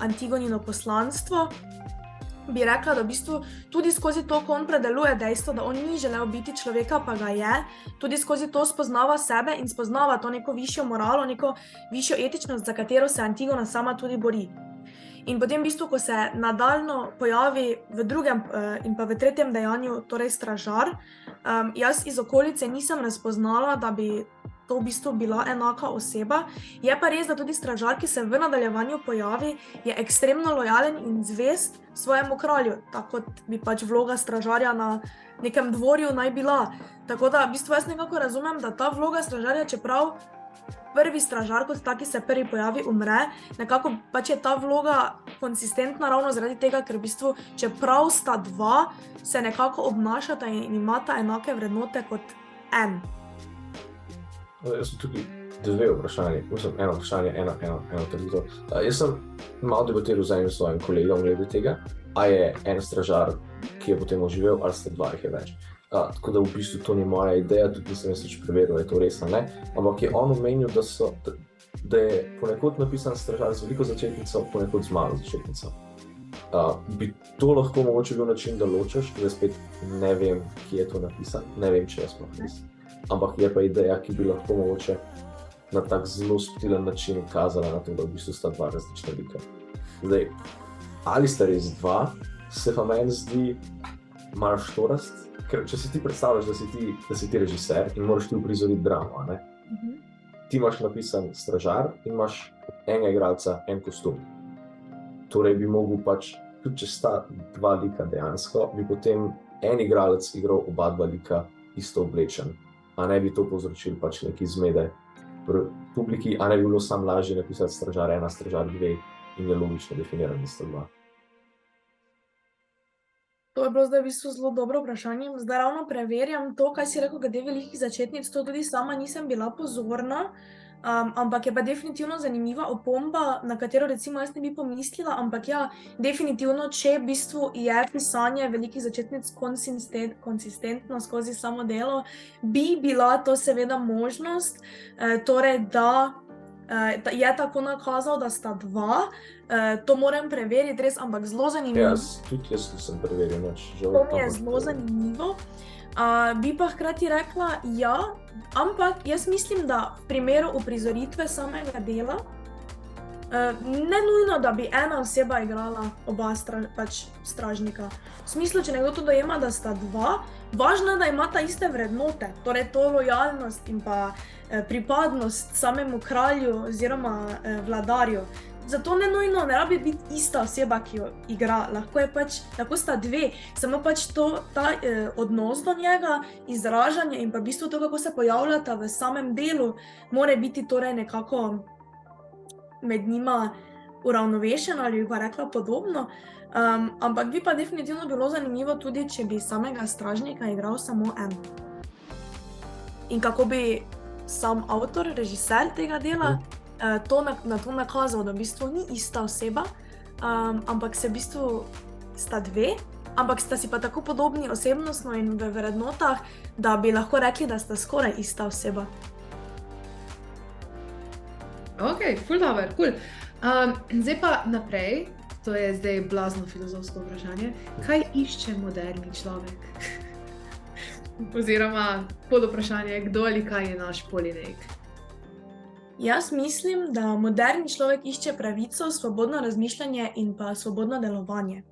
Antigonino poslanstvo, bi rekla, da v bistvu tudi skozi to, ko on predeluje dejstvo, da on ni želel biti človeka, pa ga je, tudi skozi to spoznava sebe in spoznava to neko višjo moralo, neko višjo etičnost, za katero se Antigona sama tudi bori. In potem v bistvu, ko se nadaljno pojavi v drugem in pa v tretjem dejanju, torej stražar, jaz iz okolice nisem razpoznala, da bi to v bistvu bila enaka oseba. Je pa res, da tudi stražar, ki se v nadaljevanju pojavi, je ekstremno lojalen in zvest svojemu kralju, tako kot bi pač vloga stražarja na nekem dvorju naj bila. Tako da v bistvu jaz nekako razumem, da ta vloga stražarja, čeprav prvi stražar, kot taki se prvi pojavi, umre, nekako pač je ta vloga konsistentna ravno zaradi tega, ker v bistvu, čeprav sta dva, se nekako obnašata in imata enake vrednote kot en. Jaz sem tukaj dve vprašanje, mislim, eno vprašanje, eno trditev. Jaz sem malo debatiral z enim svojim kolegom glede tega, a je en stražar, ki je potem oživel, ali sta dva, jih je več. Tako da v bistvu to ni moja ideja, tudi nisem jaz več preveril, je to res ali ne, ampak je on omenil, da je ponekod napisan stražar z veliko začetnico, ponekod z malo začetnico. Bi to lahko mogoče bil način, da ločaš, da spet ne vem, kje je to napisan, ne vem, če je sploh res. Ampak je pa ideja, ki bi lahko mogoče na tak zelo subtilen način kazala na to, da v bistvu sta dva različna lika. Zdaj, ali sta res dva, se pa meni zdi malo štorast, ker če si ti predstavljaš, da si ti režiser in moraš ti uprizoriti dramo, ne? Ti imaš napisan stražar in imaš enega igralca, en kostum. Torej bi mogel pač, tudi če sta dva lika dejansko, bi potem en igralec igral oba dva lika isto oblečen, a ne bi to povzročil pač neki zmede v publiki, a ne bi bilo sam lažje napisati stražar 1, stražar 2 in je logično definiran, da sta dva. To je bilo zdaj v bistvu zelo dobro vprašanje. Zdaj ravno preverjam to, kaj si rekel glede velikih začetnic, to tudi sama nisem bila pozorna, ampak je pa definitivno zanimiva opomba, na katero recimo jaz ne bi pomislila, ampak ja, definitivno, če v bistvu je pisanje velikih začetnic konsistentno skozi samo delo, bi bila to seveda možnost, torej da je tako nakazal, da sta dva, to moram preveriti res, ampak zelo zanimivo. Tudi jaz sem preveril, žal. To mi je zelo zanimivo. Bi pa hkrati rekla, ja, ampak jaz mislim, da v primeru uprizoritve samega dela, ne nujno, da bi ena oseba igrala oba stražnika. V smislu, če nekdo to dojema, da sta dva, važno je, da imata iste vrednote, torej to lojalnost in pa pripadnost samemu kralju oziroma vladarju. Zato ne nujno, ne rabi biti ista oseba, ki jo igra, lahko sta dve, samo pač ta odnos do njega, izražanje in pa v bistvu to, kako se pojavljata v samem delu, mora biti torej nekako med njima uravnovešeno ali bi pa rekla podobno, ampak bi pa definitivno bilo zanimivo tudi, če bi samega stražnika igral samo en. In kako bi sam avtor, režiser tega dela, na to nakazal, da v bistvu ni ista oseba, ampak se v bistvu sta dve, ampak sta si pa tako podobni osebnostno in v vrednotah, da bi lahko rekli, da sta skoraj ista oseba. Ok, ful dober, cool. Zdaj pa naprej, to je zdaj blazno filozofsko vprašanje, kaj išče moderni človek? Oziroma pod vprašanje, kdo ali kaj je naš Polinejk? Jaz mislim, da moderni človek išče pravico, svobodno razmišljanje in pa svobodno delovanje.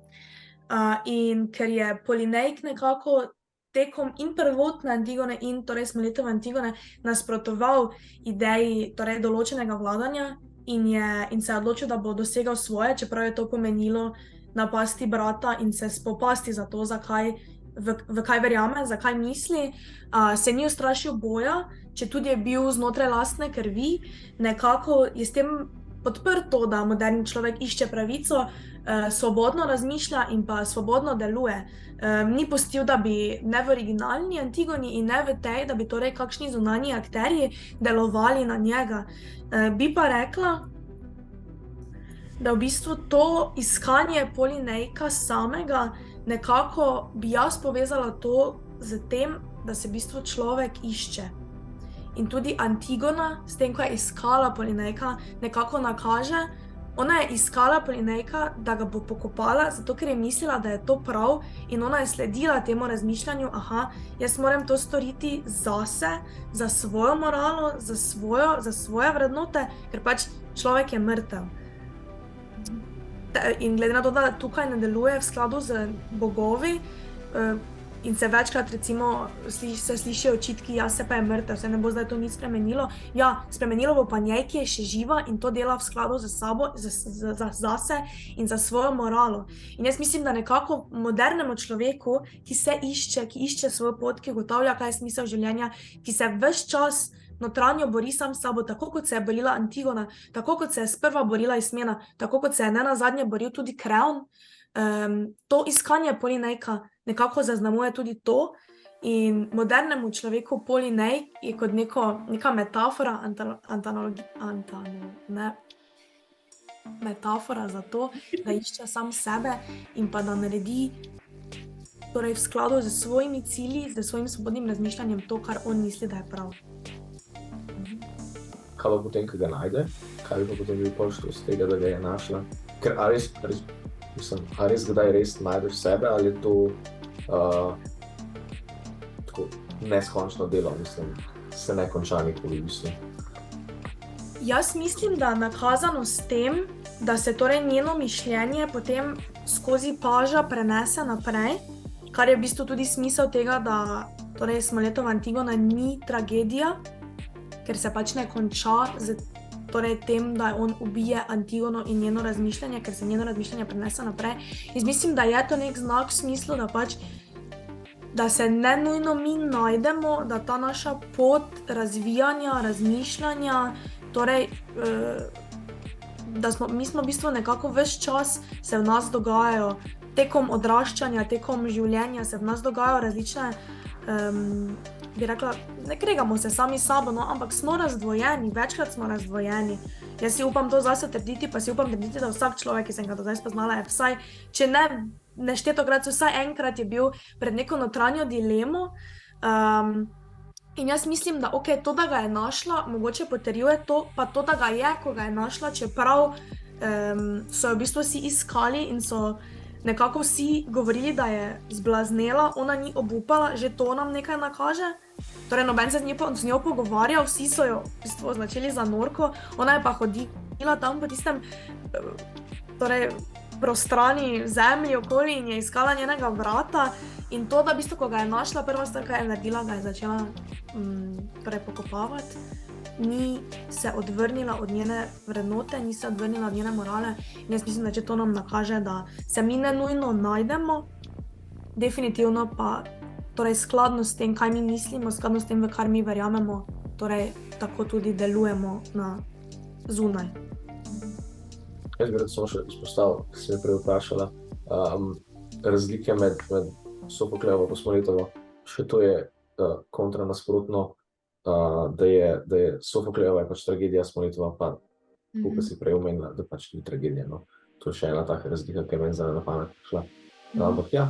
In ker je Polinejk nekako tekom in prvotne Antigone in torej Smoletove Antigone nasprotoval ideji torej določenega vladanja in se je odločil, da bo dosegal svoje, čeprav je to pomenilo napasti brata in se spopasti za to, v kaj verjame, zakaj misli, se ni ustrašil boja, če tudi je bil znotraj lastne krvi, nekako je s tem podprl to, da moderni človek išče pravico, svobodno razmišlja in pa svobodno deluje. Ni pustil, da bi ne v originalni Antigoni in ne v tej, da bi torej kakšni zunanji akterji delovali na njega. Bi pa rekla, da v bistvu to iskanje Polinejka samega nekako bi jaz povezala to z tem, da se v bistvu človek išče. In tudi Antigona, s tem, ko je iskala Polinejka, nekako nakaže, ona je iskala Polinejka, da ga bo pokopala, zato ker je mislila, da je to prav in ona je sledila temu razmišljanju, jaz moram to storiti zase, za svojo moralo, za svoje vrednote, ker pač človek je mrtev. In glede na to, da tukaj ne deluje v skladu z bogovi in se večkrat recimo se slišijo očitki, se pa je mrtev, se ne bo zdaj to nič spremenilo. Ja, spremenilo bo pa njej, ki je še živa in to dela v skladu z sabo, zase in za svojo moralo. In jaz mislim, da nekako modernemu človeku, ki se išče, ki išče svojo pot, ki ugotavlja, kaj je smisel življenja, ki se ves čas notranjo bori sam s sabo, tako kot se je borila Antigona, tako kot se je sprva borila Ismena, tako kot se je nenazadnje boril tudi Kreon, to iskanje Polinejka nekako zaznamuje tudi to In modernemu človeku Polinej je kot neka metafora, metafora za to, da išče sam sebe in pa da naredi torej v skladu z svojimi cilji, z svojim svobodnim razmišljanjem to, kar on misli, da je prav. Kaj pa potem, ko ga najde? Kaj bi pa potem bil poštel z tega, da ga je našla? Ker a res kdaj res najdeš sebe, ali je to tako neskončno delo, mislim, se ne konča nikoli v bistvu. Jaz mislim, da nakazano s tem, da se torej njeno mišljenje potem skozi paža prenese naprej, kar je v bistvu tudi smisel tega, da torej Smoletova Antigona ni tragedija, ker se pač ne konča z torej tem, da on ubije Antigono in njeno razmišljanje, ker se njeno razmišljanje prenese naprej. Jaz mislim, da je to nek znak v smislu, da pač da se ne nujno mi najdemo, da ta naša pot razvijanja, razmišljanja, torej, mi smo v bistvu nekako ves čas se v nas dogajajo, tekom odraščanja, tekom življenja se v nas dogajajo različne, bi rekla, ne kregamo se sami sabo, no, ampak smo razdvojeni, večkrat smo razdvojeni. Jaz si upam to zase trditi, pa si upam trditi, da vsak človek, ki sem ga do zdaj spoznala, je vsaj, če ne neštetokrat, vsaj enkrat je bil pred neko notranjo dilemo. In jaz mislim, da to, da ga je našla, mogoče potrjuje to, pa to, da ga je, ko ga je našla, čeprav so jo v bistvu vsi iskali in so nekako vsi govorili, da je zblaznela, ona ni obupala, že to nam nekaj nakaže. Torej, noben se z njo pogovarjal, vsi so jo v bistvu označili za norko, ona je pa hodila tam po tistem prostrani zemlji okoli in je iskala njenega vrata. In to, da v bistvu, ko ga je našla, prva stvar, kaj je naredila, ga je začela pokopavati. Ni se odvrnila od njene vrednote, ni se odvrnila od njene morale. In jaz mislim, da če to nam nakaže, da se mi ne nujno najdemo, definitivno pa torej skladno s tem, kaj mi mislimo, skladno s tem, v kar mi verjamemo, torej tako tudi delujemo na zunaj. Jaz bi rad samo še izpostavil, ki si me prej vprašala, razlike med Sofoklejevo in Smoletovo. Še to je kontra nasprotno, da je Sofoklejeva je pač tragedija, Smoletova pa, kot si prej omenila, da pač ni tragedija. No. To je še ena taka razlika, ki je meni zdaj na pamet prišla. Ampak ja.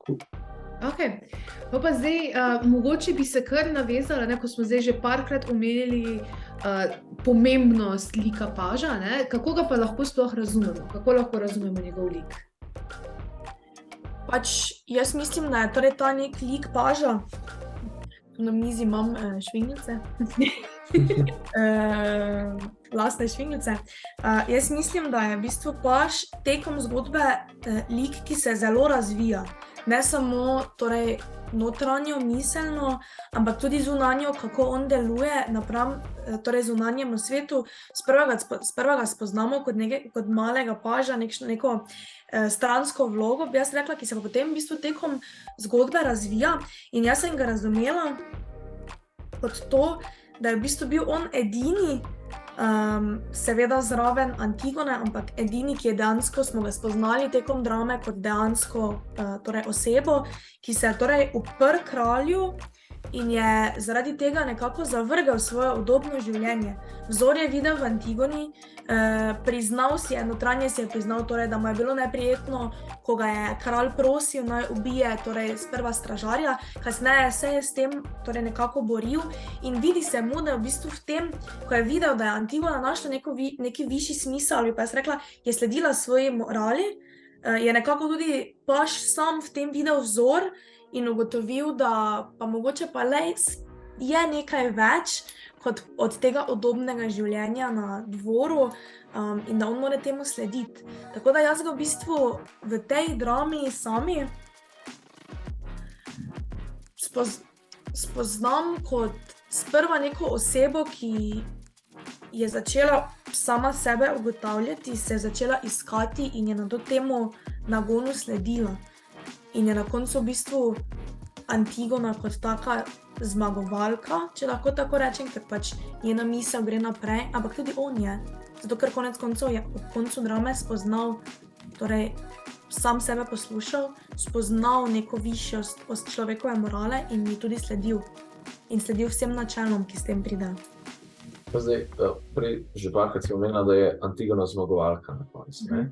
Cool. Ok, pa zdaj, mogoče bi se kar navezala, ko smo zdaj že parkrat omenili pomembnost lika paža, kako ga pa lahko sploh razumemo, kako lahko razumemo njegov lik? Pač jaz mislim, da je torej ta nek lik paža, na mizi imam švignjice, lastne švignjice. Jaz mislim, da je v bistvu paž tekom zgodbe lik, ki se zelo razvija. Ne samo torej notranjo, miselno, ampak tudi zunanjo, kako on deluje napram torej zunanjemu svetu. Sprva ga spoznamo kot malega paža, neko stransko vlogo, bi jaz rekla, ki se pa potem v bistvu tekom zgodbe razvija. In jaz sem ga razumela kot to, da je v bistvu bil on edini, seveda zraven Antigone, ampak edini, ki je dejansko, smo ga spoznali tekom drame kot dejansko torej osebo, ki se je torej uprl kralju in je zaradi tega nekako zavrgel svoje udobno življenje. Vzor je videl v Antigoni, priznal si je, notranje si je priznal, torej, da mu je bilo neprijetno, ko ga je kralj prosil, naj ubije torej sprva stražarja, kasneje se je s tem torej nekako boril in vidi se mu, da je v bistvu v tem, ko je videl, da je Antigona našla neki višji smisel, ali pa je rekla, je sledila svoji morali, je nekako tudi paž sam v tem videl vzor in ugotovil, da pa mogoče pa je nekaj več kot od tega udobnega življenja na dvoru in da on mora temu slediti. Tako da jaz ga v bistvu v tej drami sami spoznam kot sprva neko osebo, ki je začela sama sebe ugotavljati, se je začela iskati in je na to temu nagonu sledila. In je na koncu v bistvu Antigona kot taka zmagovalka, če lahko tako rečem, ker pač njena misel gre naprej, ampak tudi on je. Zato, ker konec koncev je ob koncu drame spoznal torej sam sebe poslušal, spoznal neko višjost od človekove morale in mi tudi sledil. In sledil vsem načelom, ki s tem pridejo. Zdaj, prej že parkrat si omenila, da je Antigona zmagovalka na koncu, ne?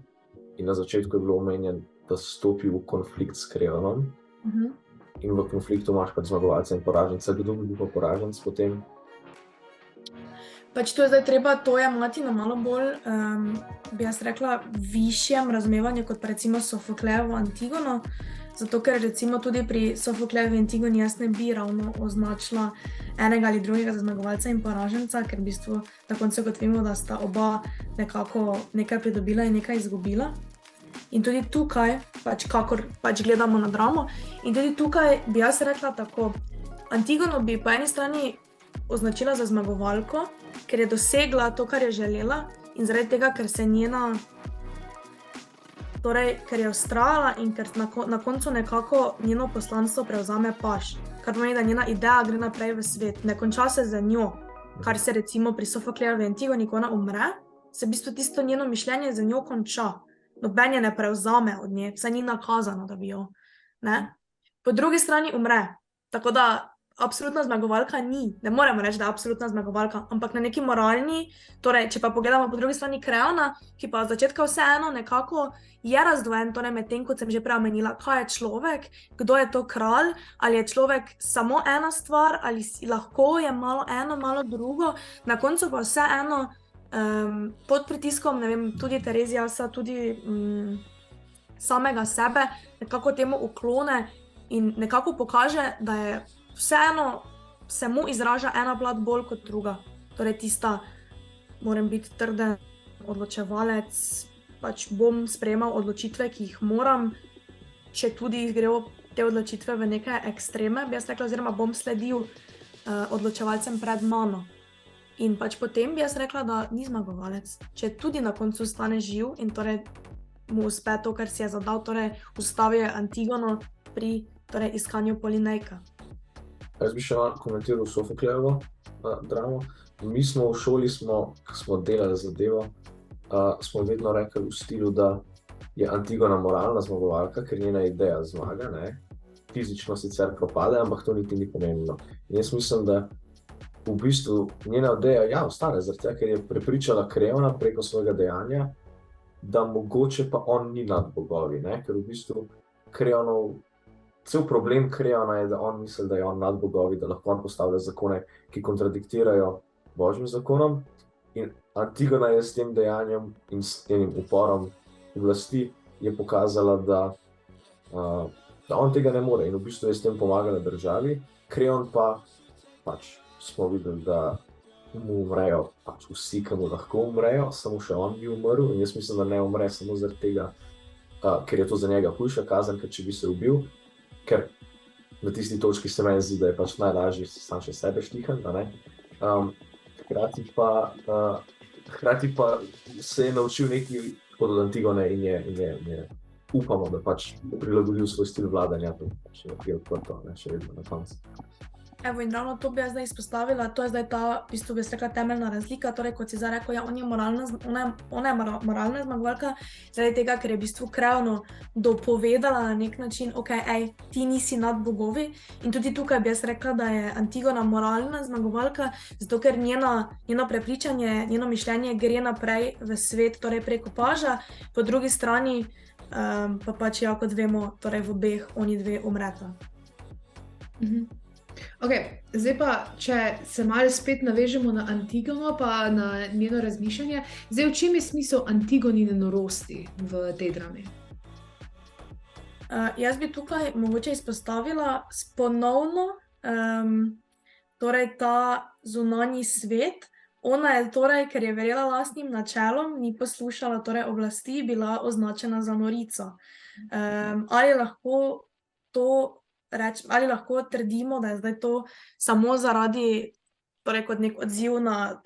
In na začetku je bilo omenjeno, da stopi v konflikt s Kreonom. In v konfliktu imaš pač zmagovalca in poraženca. Kdo bi bil pa poraženc potem? Pač to je zdaj treba to jemati na malo bolj, bi jaz rekla, višjem razumevanju kot pa recimo Sofoklejevo Antigono, zato ker recimo tudi pri Sofoklejevi Antigoni jaz ne bi ravno označila enega ali drugega za zmagovalca in poraženca, ker v bistvu na koncu kot vemo, da sta oba nekako nekaj pridobila in nekaj izgubila. In tudi tukaj, kakor gledamo na dramo, in tudi tukaj bi jaz rekla tako, Antigono bi po eni strani označila za zmagovalko, ker je dosegla to, kar je želela in zaradi tega, ker se ker je vztrajala in ker na koncu nekako njeno poslanstvo prevzame paš, kar pomeni, da njena ideja gre naprej v svet, ne konča se za njo, kar se recimo pri Sofoklejevi Antigoni, ko ona umre, se v bistvu tisto njeno mišljenje za njo konča. Noben je ne prevzame od nje, saj ni nakazano, da bi jo. Ne? Po drugi strani umre, tako da absolutna zmagovalka ni, ne moremo reči, da je absolutna zmagovalka, ampak na neki moralni, torej, če pa pogledamo po drugi strani Kreona, ki pa od začetka vseeno nekako je razdvojen, torej med tem, kot sem že prej omenila, kaj je človek, kdo je to kralj, ali je človek samo ena stvar, ali lahko je malo eno, malo drugo, na koncu pa vseeno pod pritiskom, ne vem, tudi Terezijasa, tudi samega sebe, nekako temu uklone in nekako pokaže, da je vseeno se mu izraža ena plat bolj kot druga. Torej tista, moram biti trden odločevalec, pač bom sprejemal odločitve, ki jih moram, če tudi grejo te odločitve v neke ekstreme, bi jaz rekla, oziroma bom sledil odločevalcem pred mano. In pač potem bi jaz rekla, da ni zmagovalec, če tudi na koncu ostane živ in torej mu uspe to, kar si je zadal, torej ustavi Antigono pri iskanju Polinejka. Jaz bi še malo komentiral Sofoklejevo dramo. Mi smo v šoli, ko smo delali zadevo, smo vedno rekli v stilu, da je Antigona moralna zmagovalka, ker njena ideja zmaga, ne? Fizično sicer propade, ampak to niti ni pomembno. In jaz mislim, da v bistvu njena ideja ostane, zaradi tega, ker je prepričala Kreona preko svojega dejanja, da mogoče pa on ni nad bogovi, ne? Ker v bistvu cel problem Kreona je, da on misli, da je on nad bogovi, da lahko on postavlja zakone, ki kontradiktirajo Božjim zakonom. In Antigona je s tem dejanjem in s tem uporom oblasti je pokazala, da on tega ne more in v bistvu je s tem pomagala državi. Kreon pa pač smo videli, da mu umrejo pač vsi, ki mu lahko umrejo, samo še on bi umrl in jaz mislim, da ne umre samo zaradi tega, ker je to za njega hujša kazen, ker če bi se ubil, ker na tisti točki se meni zdi, da je pač najlažje sam še sebe štihan, ne? Hkrati pa se je naučil nekaj od Antigone in je upamo, da pač prilagodil svoj stil vladanja, to pač je odprto, ne, še vedno na koncu. Evo in ravno to bi jaz zdaj izpostavila, to je zdaj ta, v bistvu bi rekla, temeljna razlika, torej kot si zdaj rekel, ona je moralna zmagovalka, zaradi tega, ker je v bistvu Kreonu dopovedala na nek način, ti nisi nad bogovi in tudi tukaj bi jaz rekla, da je Antigona moralna zmagovalka, zato ker njeno prepričanje, njeno mišljenje gre naprej v svet, torej preko paža, po drugi strani pa pač kot vemo, torej v obeh oni dve umreta. Zdaj pa, če se malo spet navežemo na Antigono pa na njeno razmišljanje, zdaj v čem je smisel Antigonine norosti v tej drami? Jaz bi tukaj mogoče izpostavila ponovno torej ta zunanji svet. Ona je torej, ker je verjela lastnim načelom, ni poslušala torej oblasti, bila označena za norico. Ali lahko trdimo, da je zdaj to samo zaradi, torej kot nek odziv na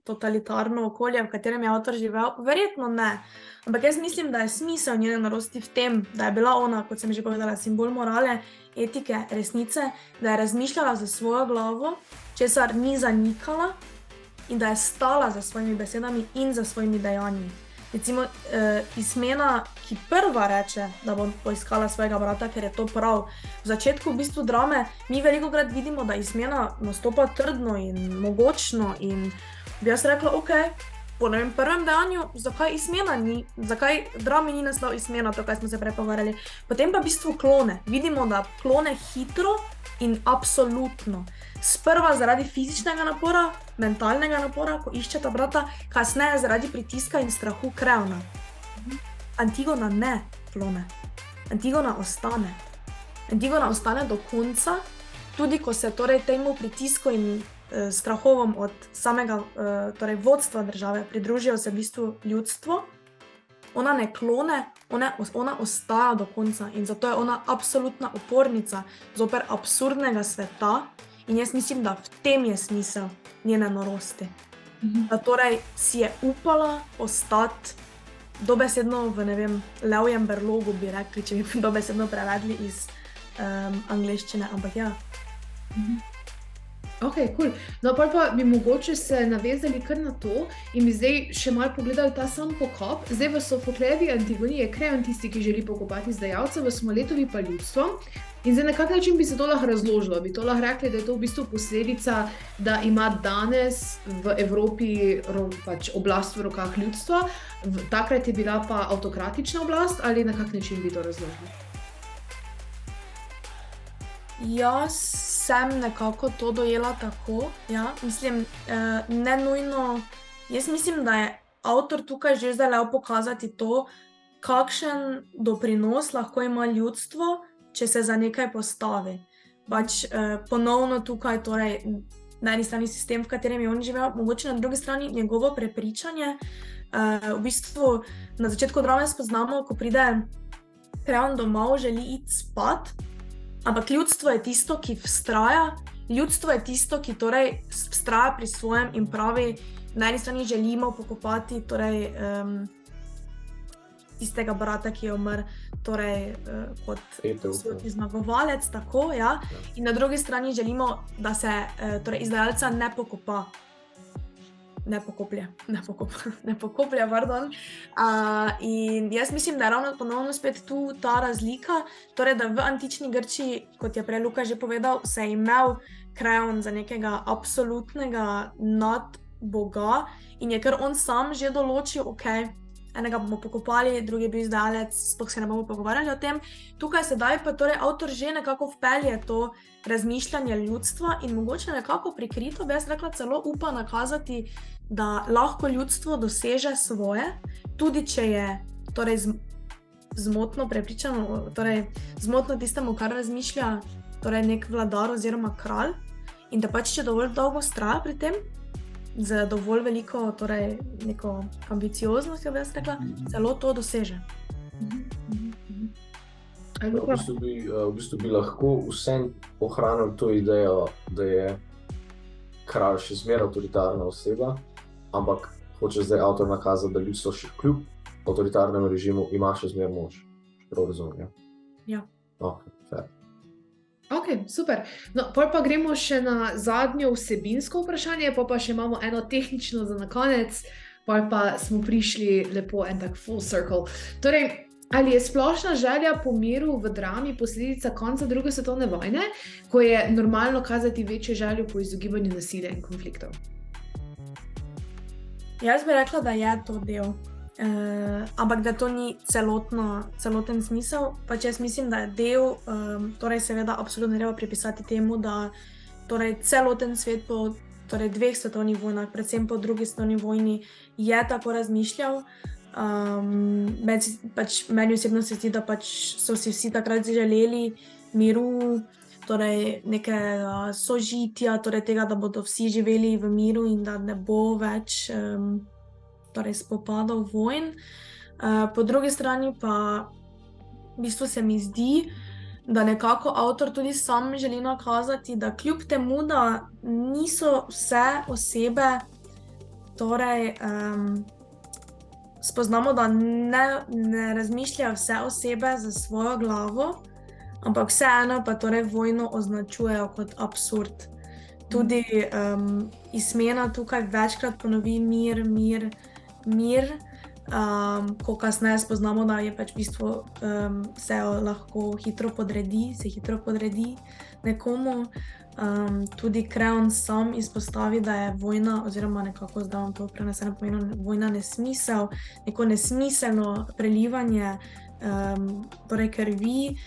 totalitarno okolje, v katerem je avtor živel? Verjetno ne. Ampak jaz mislim, da je smisel njene norosti v tem, da je bila ona, kot sem že povedala, simbol morale, etike, resnice, da je razmišljala za svojo glavo, česar ni zanikala in da je stala za svojimi besedami in za svojimi dejanji. recimo Ismena, ki prva reče, da bo poiskala svojega brata, ker je to prav. V začetku v bistvu drame mi velikokrat vidimo, da Ismena nastopa trdno in mogočno in bi jaz rekla, ok, po ne vem, prvem dejanju, zakaj Ismena ni, zakaj drami ni naslov Ismena, to, kaj smo se prej pogovarjali. Potem pa v bistvu klone. Vidimo, da klone hitro in absolutno. Sprva zaradi fizičnega napora, mentalnega napora, ko iščeta brata, kasneje zaradi pritiska in strahu Kreona. Antigona ne klone. Antigona ostane. Antigona ostane do konca, tudi ko se torej temu pritisku in strahovom od samega torej vodstva države pridružijo se v bistvu ljudstvo. Ona ne klone, ona ostaja do konca in zato je ona absolutna upornica zoper absurdnega sveta in jaz mislim, da v tem je smisel njene norosti. Da torej si je upala ostati dobesedno v, ne vem, levjem berlogu, bi rekli, če bi dobesedno prevedli iz angleščine, ampak ja. Ok, cool. No, pa bi mogoče se navezali kar na to in bi zdaj še malo pogledali ta sam pokop. Zdaj v Sofoklejevi Antigoniji je Kreon tisti, ki želi pokopati izdajalca, v Smoletovi pa ljudstvo. In zdaj na kak način bi se to lahko razložilo? Bi to lahko rekli, da je to v bistvu posledica, da ima danes v Evropi pač oblast v rokah ljudstva, takrat je bila pa avtokratična oblast, ali na kak način bi to razložili? Jaz sem nekako to dojela tako, ja, mislim, ne nujno, jaz mislim, da je avtor tukaj že zdaj pokazati to, kakšen doprinos lahko ima ljudstvo, če se za nekaj postavi. Pač ponovno tukaj, torej, na eni strani sistem, v katerem je on živel, mogoče na drugi strani njegovo prepričanje. V bistvu na začetku drame spoznamo, ko pride Kreon domov, želi iti spat, ampak ljudstvo je tisto, ki vztraja, ljudstvo je tisto, ki torej vztraja pri svojem in pravi, na eni strani želimo pokopati torej, tistega brata, ki je umrl, torej kot absolutni zmagovalec, tako, ja. In na drugi strani želimo, da se torej, izdajalca ne pokopa. Ne pokoplja, pardon. In jaz mislim, da je ravno ponovno spet tu ta razlika, torej, da v antični Grčiji, kot je prej Luka že povedal, se je imel Kreon za nekega absolutnega nadboga in je kar on sam že določil, ok, enega bomo pokopali, drugi je bil izdajalec, sploh se ne bomo pogovarjali o tem. Tukaj sedaj pa torej avtor že nekako vpelje to razmišljanje ljudstva in mogoče nekako prikrito, bi jaz rekla, celo upa nakazati, da lahko ljudstvo doseže svoje, tudi če je torej zmotno prepričano, torej zmotno tistemu, kar razmišlja torej nek vladar oziroma kralj in da pač če dovolj dolgo vztraja pri tem, z dovolj veliko, torej neko ambicioznostjo, bi jaz rekla, celo to doseže. V bistvu bi lahko vsem ohranil to idejo, da je kralj še zmeraj avtoritarna oseba, ampak hoče zdaj avtor nakazati, da ljudstvo še kljub avtoritarnemu režimu ima še zmeraj moč. Prav razumem, ja? Ok, fair. Ok, super. No, pol pa gremo še na zadnjo vsebinsko vprašanje, pa še imamo eno tehnično za na konec, pol pa smo prišli lepo en tak full circle. Torej, ali je splošna želja po miru v drami posledica konca druge svetovne vojne, ko je normalno kazati večjo željo po izogibanju nasilja in konfliktov? Jaz bi rekla, da je to del. Ampak da to ni celoten smisel, pač jaz mislim, da je del, torej seveda absolutno treba pripisati temu, da torej celoten svet po torej dveh svetovnih vojnah, predvsem po drugi svetovni vojni, je tako razmišljal. Meni osebno se zdi, da pač so si vsi takrat želeli miru, torej nekega sožitja, torej tega, da bodo vsi živeli v miru in da ne bo več torej spopadov vojn. Po drugi strani pa v bistvu se mi zdi, da nekako avtor tudi sam želi nakazati, da kljub temu, da niso vse osebe, torej spoznamo, da ne razmišljajo vse osebe za svojo glavo, ampak vseeno pa torej vojno označujejo kot absurd. Tudi Ismena tukaj večkrat ponovi mir, ko kasneje spoznamo, da je pač v bistvu se lahko hitro podredi nekomu. Tudi Kreon sam izpostavi, da je vojna, oziroma nekako zdaj vam to preneseno pomeni, vojna nesmisel, neko nesmiselno prelivanje torej krvi,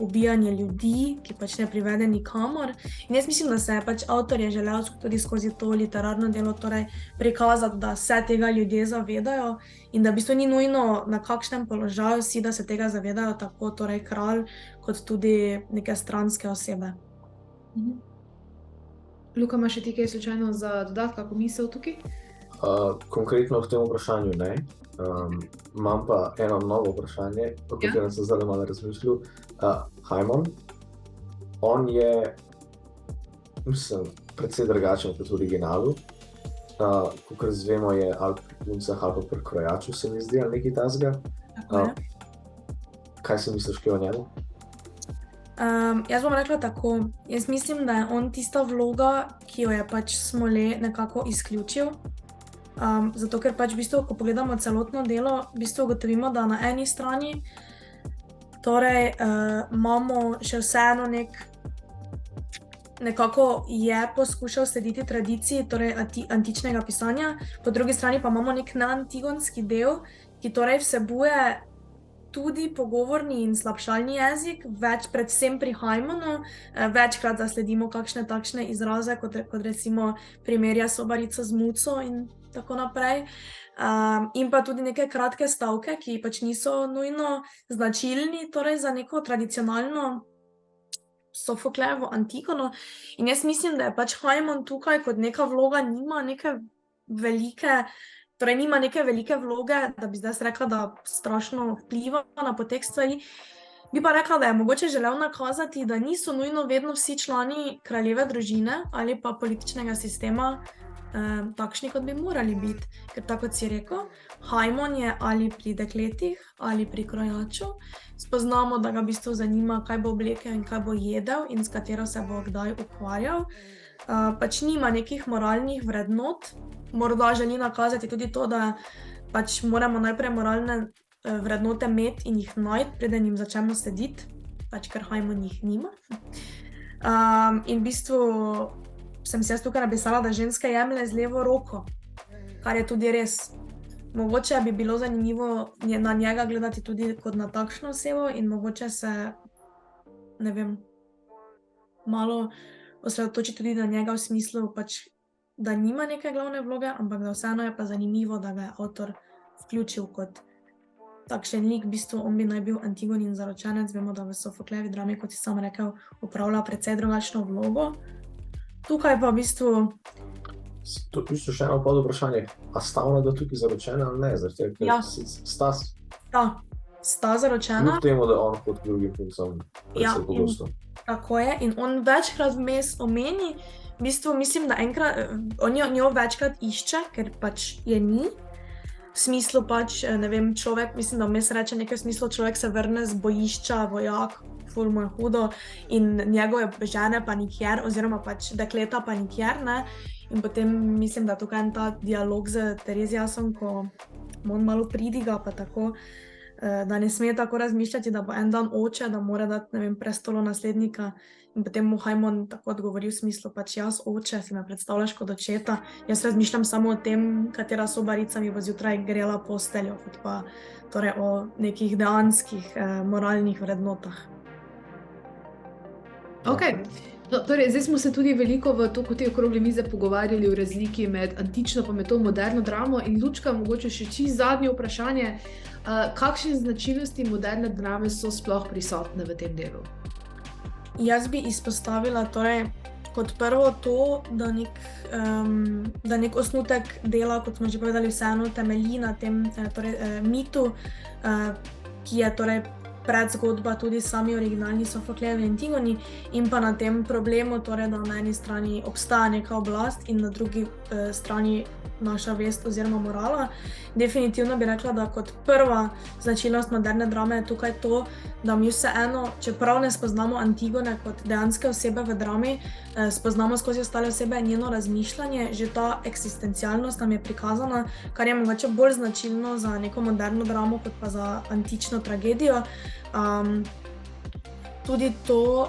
ubijanje ljudi, ki pač ne privede nikamor. In jaz mislim, da se je pač avtor je želel tudi skozi to literarno delo torej prikazati, da se tega ljudje zavedajo in da v bistvu ni nujno na kakšnem položaju si, da se tega zavedajo tako torej kralj, kot tudi neke stranske osebe. Luka, imaš še ti kaj slučajno za dodati, kako misel tukaj? Konkretno v tem vprašanju ne. Imam pa eno novo vprašanje, o katerem sem zdaj malo razmišljal. Haimon, on je, mislim, precej drugačen kot v originalu. Kakor zvemo, je ali pri puncah ali pa pri krojaču, se mi zdi, ali nekaj takega. Kaj si misliš, kaj o njemu? Jaz bom rekla tako, jaz mislim, da je on tista vloga, ki jo je pač Smole nekako izključil. Zato ker pač v bistvu, ko pogledamo celotno delo, v bistvu ugotovimo, da na eni strani torej imamo še vseeno nekako je poskušal slediti tradiciji torej antičnega pisanja, po drugi strani pa imamo nek neantigonski del, ki torej vsebuje tudi pogovorni in slabšalni jezik, predvsem pri Haimonu, večkrat zasledimo kakšne takšne izraze, kot recimo primerja sobarico z muco in tako naprej. In pa tudi neke kratke stavke, ki pač niso nujno značilni torej za neko tradicionalno Sofoklejevo Antigono. In jaz mislim, da je pač Haimon tukaj kot neka vloga nima neke velike vloge, da bi zdaj rekla, da strašno vpliva na potek stvari. Bi pa rekla, da je mogoče želel nakazati, da niso nujno vedno vsi člani kraljeve družine ali pa političnega sistema takšni, kot bi morali biti. Ker tako kot si rekel, Haimon je ali pri dekletih ali pri krojaču. Spoznamo, da ga v bistvu zanima, kaj bo oblekel in kaj bo jedel in s katero se bo kdaj ukvarjal. Pač nima nekih moralnih vrednot. Morda želi nakazati tudi to, da pač moramo najprej moralne vrednote imeti in jih najti, preden jim začnemo slediti, pač ker Haimon jih nima. In v bistvu sem si jaz tukaj napisala, da ženske jemlje z levo roko, kar je tudi res. Mogoče bi bilo zanimivo na njega gledati tudi kot na takšno osebo in mogoče se, ne vem, malo osredotočiti tudi na njega v smislu pač, da nima neke glavne vloge, ampak da vseeno je pa zanimivo, da ga je avtor vključil kot takšen lik. V bistvu on bi naj bil Antigonin zaročenec, vemo, da v Sofoklejevi drami, kot si sam rekel, opravlja precej drugačno vlogo. Tukaj pa v bistvu... To je v bistvu še eno pod vprašanje, a sta ona da tukaj zaročena ali ne? Zaradi tega, ker sta zaročena. Kljub temu, da on pod drugim puncem precej pogosto. Tako je, in on večkrat vmes omeni, v bistvu mislim, da on njo večkrat išče, ker pač je ni. V smislu pač, ne vem, človek, mislim, da vmes reče nekaj v smislu, človek se vrne z bojišča, vojak, ful mu je hudo, in njegove žene pa nikjer, oziroma pač dekleta pa nikjer, ne. In potem mislim, da tukaj je ta dialog z Terezijasom, ko on malo pridiga, pa tako, da ne sme tako razmišljati, da bo en dan oče, da mora dati, ne vem, prestolonaslednika. In potem mu Haimon tako odgovori v smislu, pač jaz oče, si me predstavljaš kot očeta, jaz razmišljam samo o tem, katera sobarica mi bo zjutraj grela posteljo, kot pa torej o nekih dejanskih moralnih vrednotah. Ok, no, torej zdaj smo se tudi veliko v toku te okrogle mize pogovarjali o razliki med antično pa med to moderno dramo in Lučka, mogoče še čisto zadnje vprašanje, kakšne značilnosti moderne drame so sploh prisotne v tem delu? Jaz bi izpostavila torej kot prvo to, da nek osnutek dela, kot smo že povedali, vseeno temelji na tem mitu, ki je torej predzgodba tudi sami originalni Sofoklejevi Antigoni, in pa na tem problemu, torej, da na eni strani obstaja neka oblast in na drugi strani naša vest oziroma morala. Definitivno bi rekla, da kot prva značilnost moderne drame je tukaj to, da mi vseeno, čeprav ne spoznamo Antigone kot dejanske osebe v drami, spoznamo skozi ostale osebe njeno razmišljanje, že ta eksistencialnost nam je prikazana, kar je mogoče bolj značilno za neko moderno dramo kot pa za antično tragedijo. Tudi to,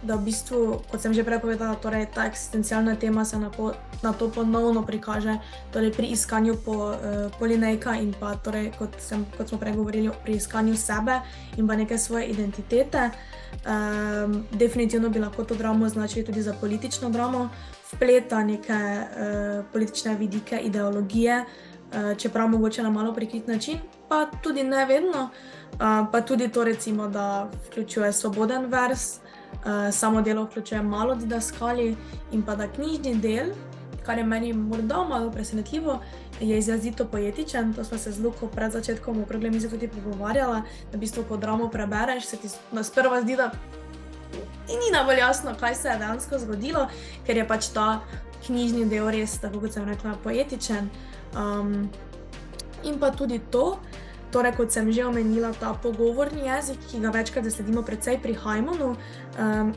da v bistvu, kot sem že prej povedala, torej ta eksistencialna tema se na to ponovno prikaže, torej pri iskanju po Linejka in pa torej, kot smo prej govorili, pri iskanju sebe in pa neke svoje identitete. Definitivno bi lahko to dramo označili tudi za politično dramo, vpleta neke politične vidike, ideologije, čeprav mogoče na malo prikrit način, pa tudi ne vedno, pa tudi to recimo, da vključuje svoboden vers, samo delo vključuje malo didaskali in pa da knjižni del, kar je meni morda malo presenetljivo, je izrazito poetičen. To smo se z Luko pred začetkom okrogle mize tudi pogovarjala, da v bistvu ko dramo prebereš, se ti sprva zdi, da ni najbolj jasno, kaj se je dejansko zgodilo, ker je pač ta knjižni del res, tako kot sem rekla, poetičen. In pa tudi to, torej kot sem že omenila, ta pogovorni jezik, ki ga večkrat zasledimo precej pri Hajmanu,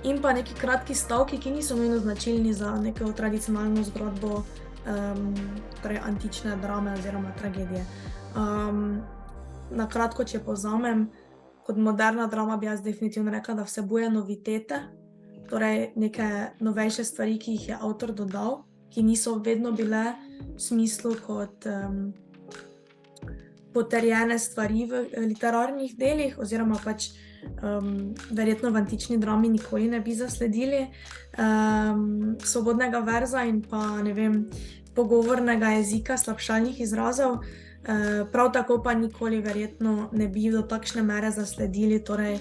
in pa neki kratki stavki, ki niso nujno značilni za neko tradicionalno zgodbo, torej antične drame oziroma tragedije. Na kratko, če povzamem, kot moderna drama bi jaz definitivno rekla, da vsebuje novitete, torej neke novejše stvari, ki jih je avtor dodal, ki niso vedno bile v smislu kot potrjene stvari v literarnih delih, oziroma pač verjetno v antični drami nikoli ne bi zasledili svobodnega verza in pa, ne vem, pogovornega jezika, slabšalnih izrazov, prav tako pa nikoli verjetno ne bi do takšne mere zasledili torej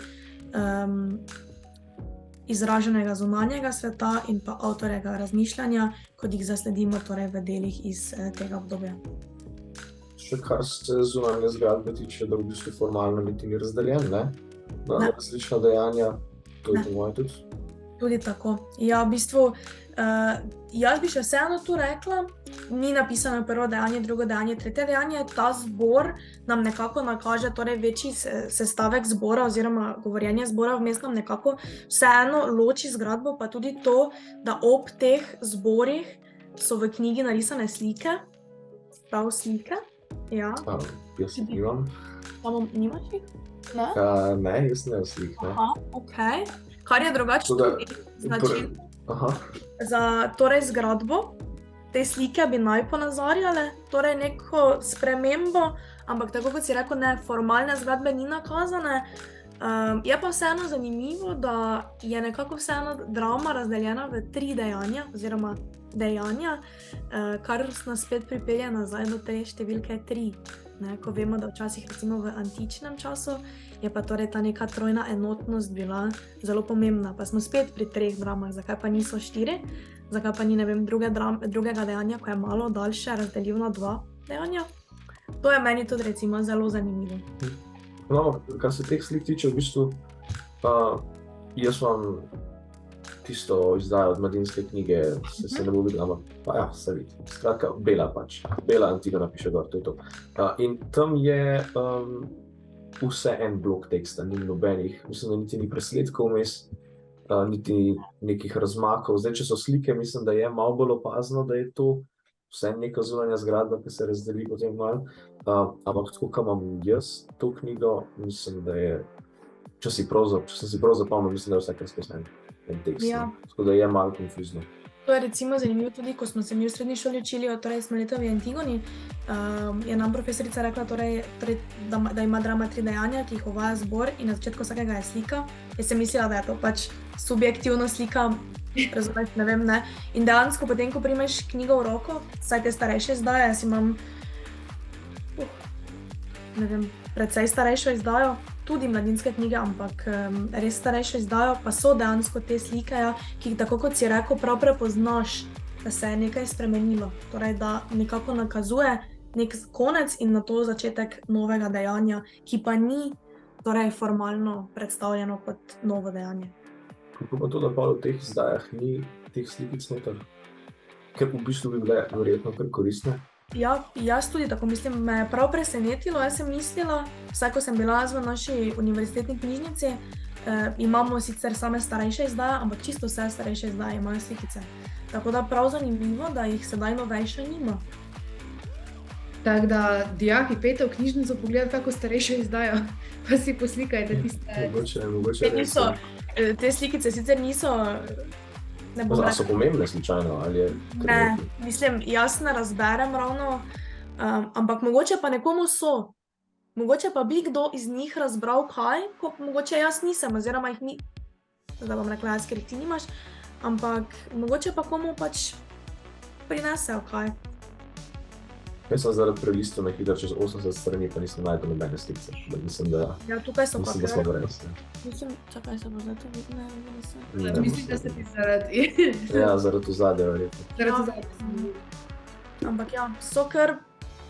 izraženega zunanjega sveta in pa avtorjega razmišljanja, kot jih zasledimo torej v delih iz tega obdobja. Še kar se zunanje zgradbe tiče, da v bistvu formalno niti ni razdeljen, ne? Na različna dejanja, to je po moje tudi. Tudi tako. Ja, v bistvu, jaz bi še vseeno tu rekla, ni napisano prvo dejanje, drugo dejanje, tretje dejanje, ta zbor nam nekako nakaže, torej večji sestavek zbora oziroma govorjenje zbora vmes nam nekako vseeno loči zgradbo, pa tudi to, da ob teh zborih so v knjigi narisane slike, prav slike. Ja. Jaz nimam. Samo nimaš jih? Ne? Ne, jaz ne slik, ne. Aha, okej. Kar je drugače tudi značilno za torej zgradbo. Te slike bi naj ponazarjale, torej neko spremembo, ampak tako kot si rekel, ne, formalne zgradbe ni nakazane. Je pa vseeno zanimivo, da je nekako vseeno drama razdeljena v 3 dejanja, oziroma dejanja, kar nas spet pripelje nazaj do te številke 3. Ne, ko vemo, da včasih recimo v antičnem času je pa torej ta neka trojna enotnost bila zelo pomembna, pa smo spet pri 3 dramah, zakaj pa niso 4, zakaj pa ni, ne vem, drugega dejanja, ko je malo daljše, razdeljivo na 2 dejanja. To je meni tudi recimo zelo zanimivo. No, kar se teh slik tiče, v bistvu, jaz imam tisto izdajo od Mladinske knjige, se ne bo videla, ampak pa ja, se vidi. Skratka, Bela pač. Bela Antigona piše gor, to je to. In tam je vse en blok teksta, ni nobenih, mislim, da niti ni presledkov vmes, niti nekih razmakov. Zdaj, če so slike, mislim, da je malo bolj opazno, da je to vse neka zunanja zgradba, ki se razdeli potem malo. Ampak tako, ko imam jaz to knjigo, mislim, da je, če sem si prav zapomnil, mislim, da je vse kar skozi en tekst. Ja. Tako da je malo konfuzno. To je recimo zanimivo tudi, ko smo se mi v srednji šoli učili o torej Smoletovi Antigoni, je nam profesorica rekla, da ima drama 3 dejanja, ki jih uvaja zbor in na začetku vsakega je slika. Jaz sem mislila, da je to pač subjektivno slika, razumeš, ne vem, ne. In dejansko potem, ko primeš knjigo v roko, saj te starejše izdaje, jaz imam ne vem, precej starejšo izdajo, tudi Mladinske knjige, ampak res starejšo izdajo, pa so dejansko te slike, ja, ki tako kot si rekel, prav prepoznaš, da se je nekaj spremenilo. Torej, da nekako nakazuje nek konec in nato začetek novega dejanja, ki pa ni torej formalno predstavljeno kot novo dejanje. Kako pa to, da pa v teh izdajah ni teh slikic noter? ker v bistvu bi bile verjetno kar koristne. Ja, jaz tudi tako mislim, me je prav presenetilo, jaz sem mislila, vsaj ko sem bila v naši univerzitetni knjižnici, imamo sicer same starejše izdaje, ampak čisto vse starejše izdaje imajo slikice. Tako da prav zanimivo, da jih sedaj novejša nima. Tako da, dijaki, pejte v knjižnico pogledati, kako starejšo izdajo, pa si poslikajte tiste. Mogoče res. Te slikice sicer niso... A so pomembne slučajno? Ali je ne, mislim, jaz ne razberem ravno, ampak mogoče pa nekomu so. Mogoče pa bi kdo iz njih razbral kaj, ko mogoče jaz nisem, oziroma jih ni, zdaj bom rekla jaz, ker jih ti nimaš, ampak mogoče pa komu pač prinesejo kaj. Jaz sem zaradi prelistil na hitro čez 80 strani, pa nisem najdel nobene slikice. Mislim, da tukaj so pa smo brez. Mislim, čakaj se bo zdaj to vidno, nisem. Mislim, da ste ti zaradi. Ja, zaradi ozadja verjetno. Zaradi ozadja. Ampak ja, so kar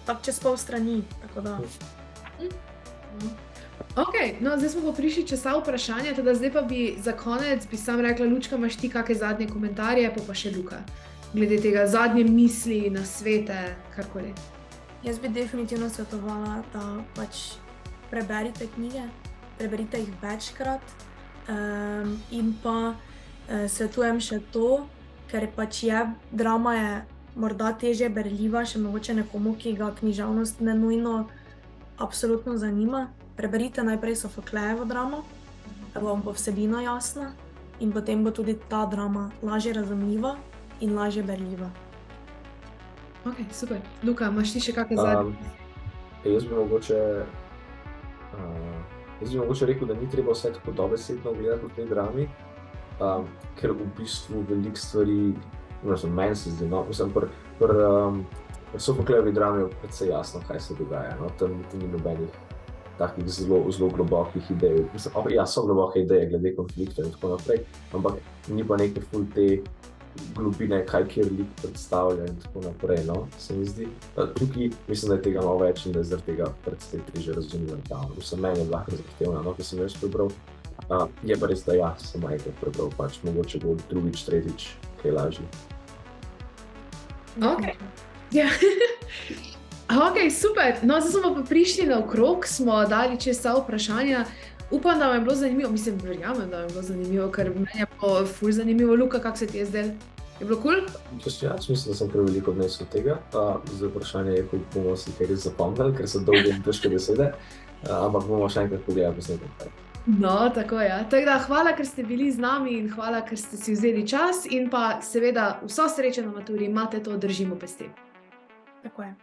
tak čez pol strani, tako da. Ok, no zdaj smo pa prišli čez vsa vprašanja, teda zdaj pa bi za konec bi sam rekla, Lučka, imaš ti kakšne zadnje komentarje, pa še Luka. Glede tega zadnje misli, nasvete, karkoli. Jaz bi definitivno svetovala, da pač preberite knjige, preberite jih večkrat in pa svetujem še to, ker pač drama je morda težje berljiva, še mogoče nekomu, ki ga književnost ne nujno absolutno zanima. Preberite najprej Sofoklejevo dramo, da vam bo vsebina jasna in potem bo tudi ta drama lažje razumljiva in lažje berljiva. Ok, super. Luka, imaš ti še kakšne zadnje? Jaz bi mogoče rekel, da ni treba vse tako dobesedno gledati v tej drami, ker v bistvu veliko stvari, meni se zdi, pri Sofoklejevi drami je precej jasno, kaj se dogaja. Tam ni nobenih takih zelo globokih idej. Ja, so globoke ideje glede konfliktov in tako naprej, ampak ni pa neke ful te globine, kaj kjer lik predstavlja in tako naprej, se mi zdi. Tukaj mislim, da je tega malo več in da je zaradi tega predvsej težje razumljivo. Vsem meni je lahko zahtevna, ki sem jaz prebral. Je pa res, da ja, sem enkrat prebral, pač mogoče bo drugič, tretjič kaj lažje. Ok. Ja. Ok, super. No, zdaj smo pa prišli na okrog, smo dali čez vsa vprašanja. Upam, da vam je bilo zanimivo, mislim, verjamem, da vam je bilo zanimivo, ker meni je bilo ful zanimivo. Luka, kako se ti je zdelo? Je bilo kul? Jaz mislim, da sem kar veliko odnesel tega. Zdaj vprašanje je, koliko bomo si kaj res zapomnili, ker so dolge in težke besede, ampak bomo še enkrat pogledali posnetek. No, tako je. Tako da hvala, ker ste bili z nami in hvala, ker ste si vzeli čas in pa seveda vso srečo na maturi, imate to, držimo pesti. Tako je.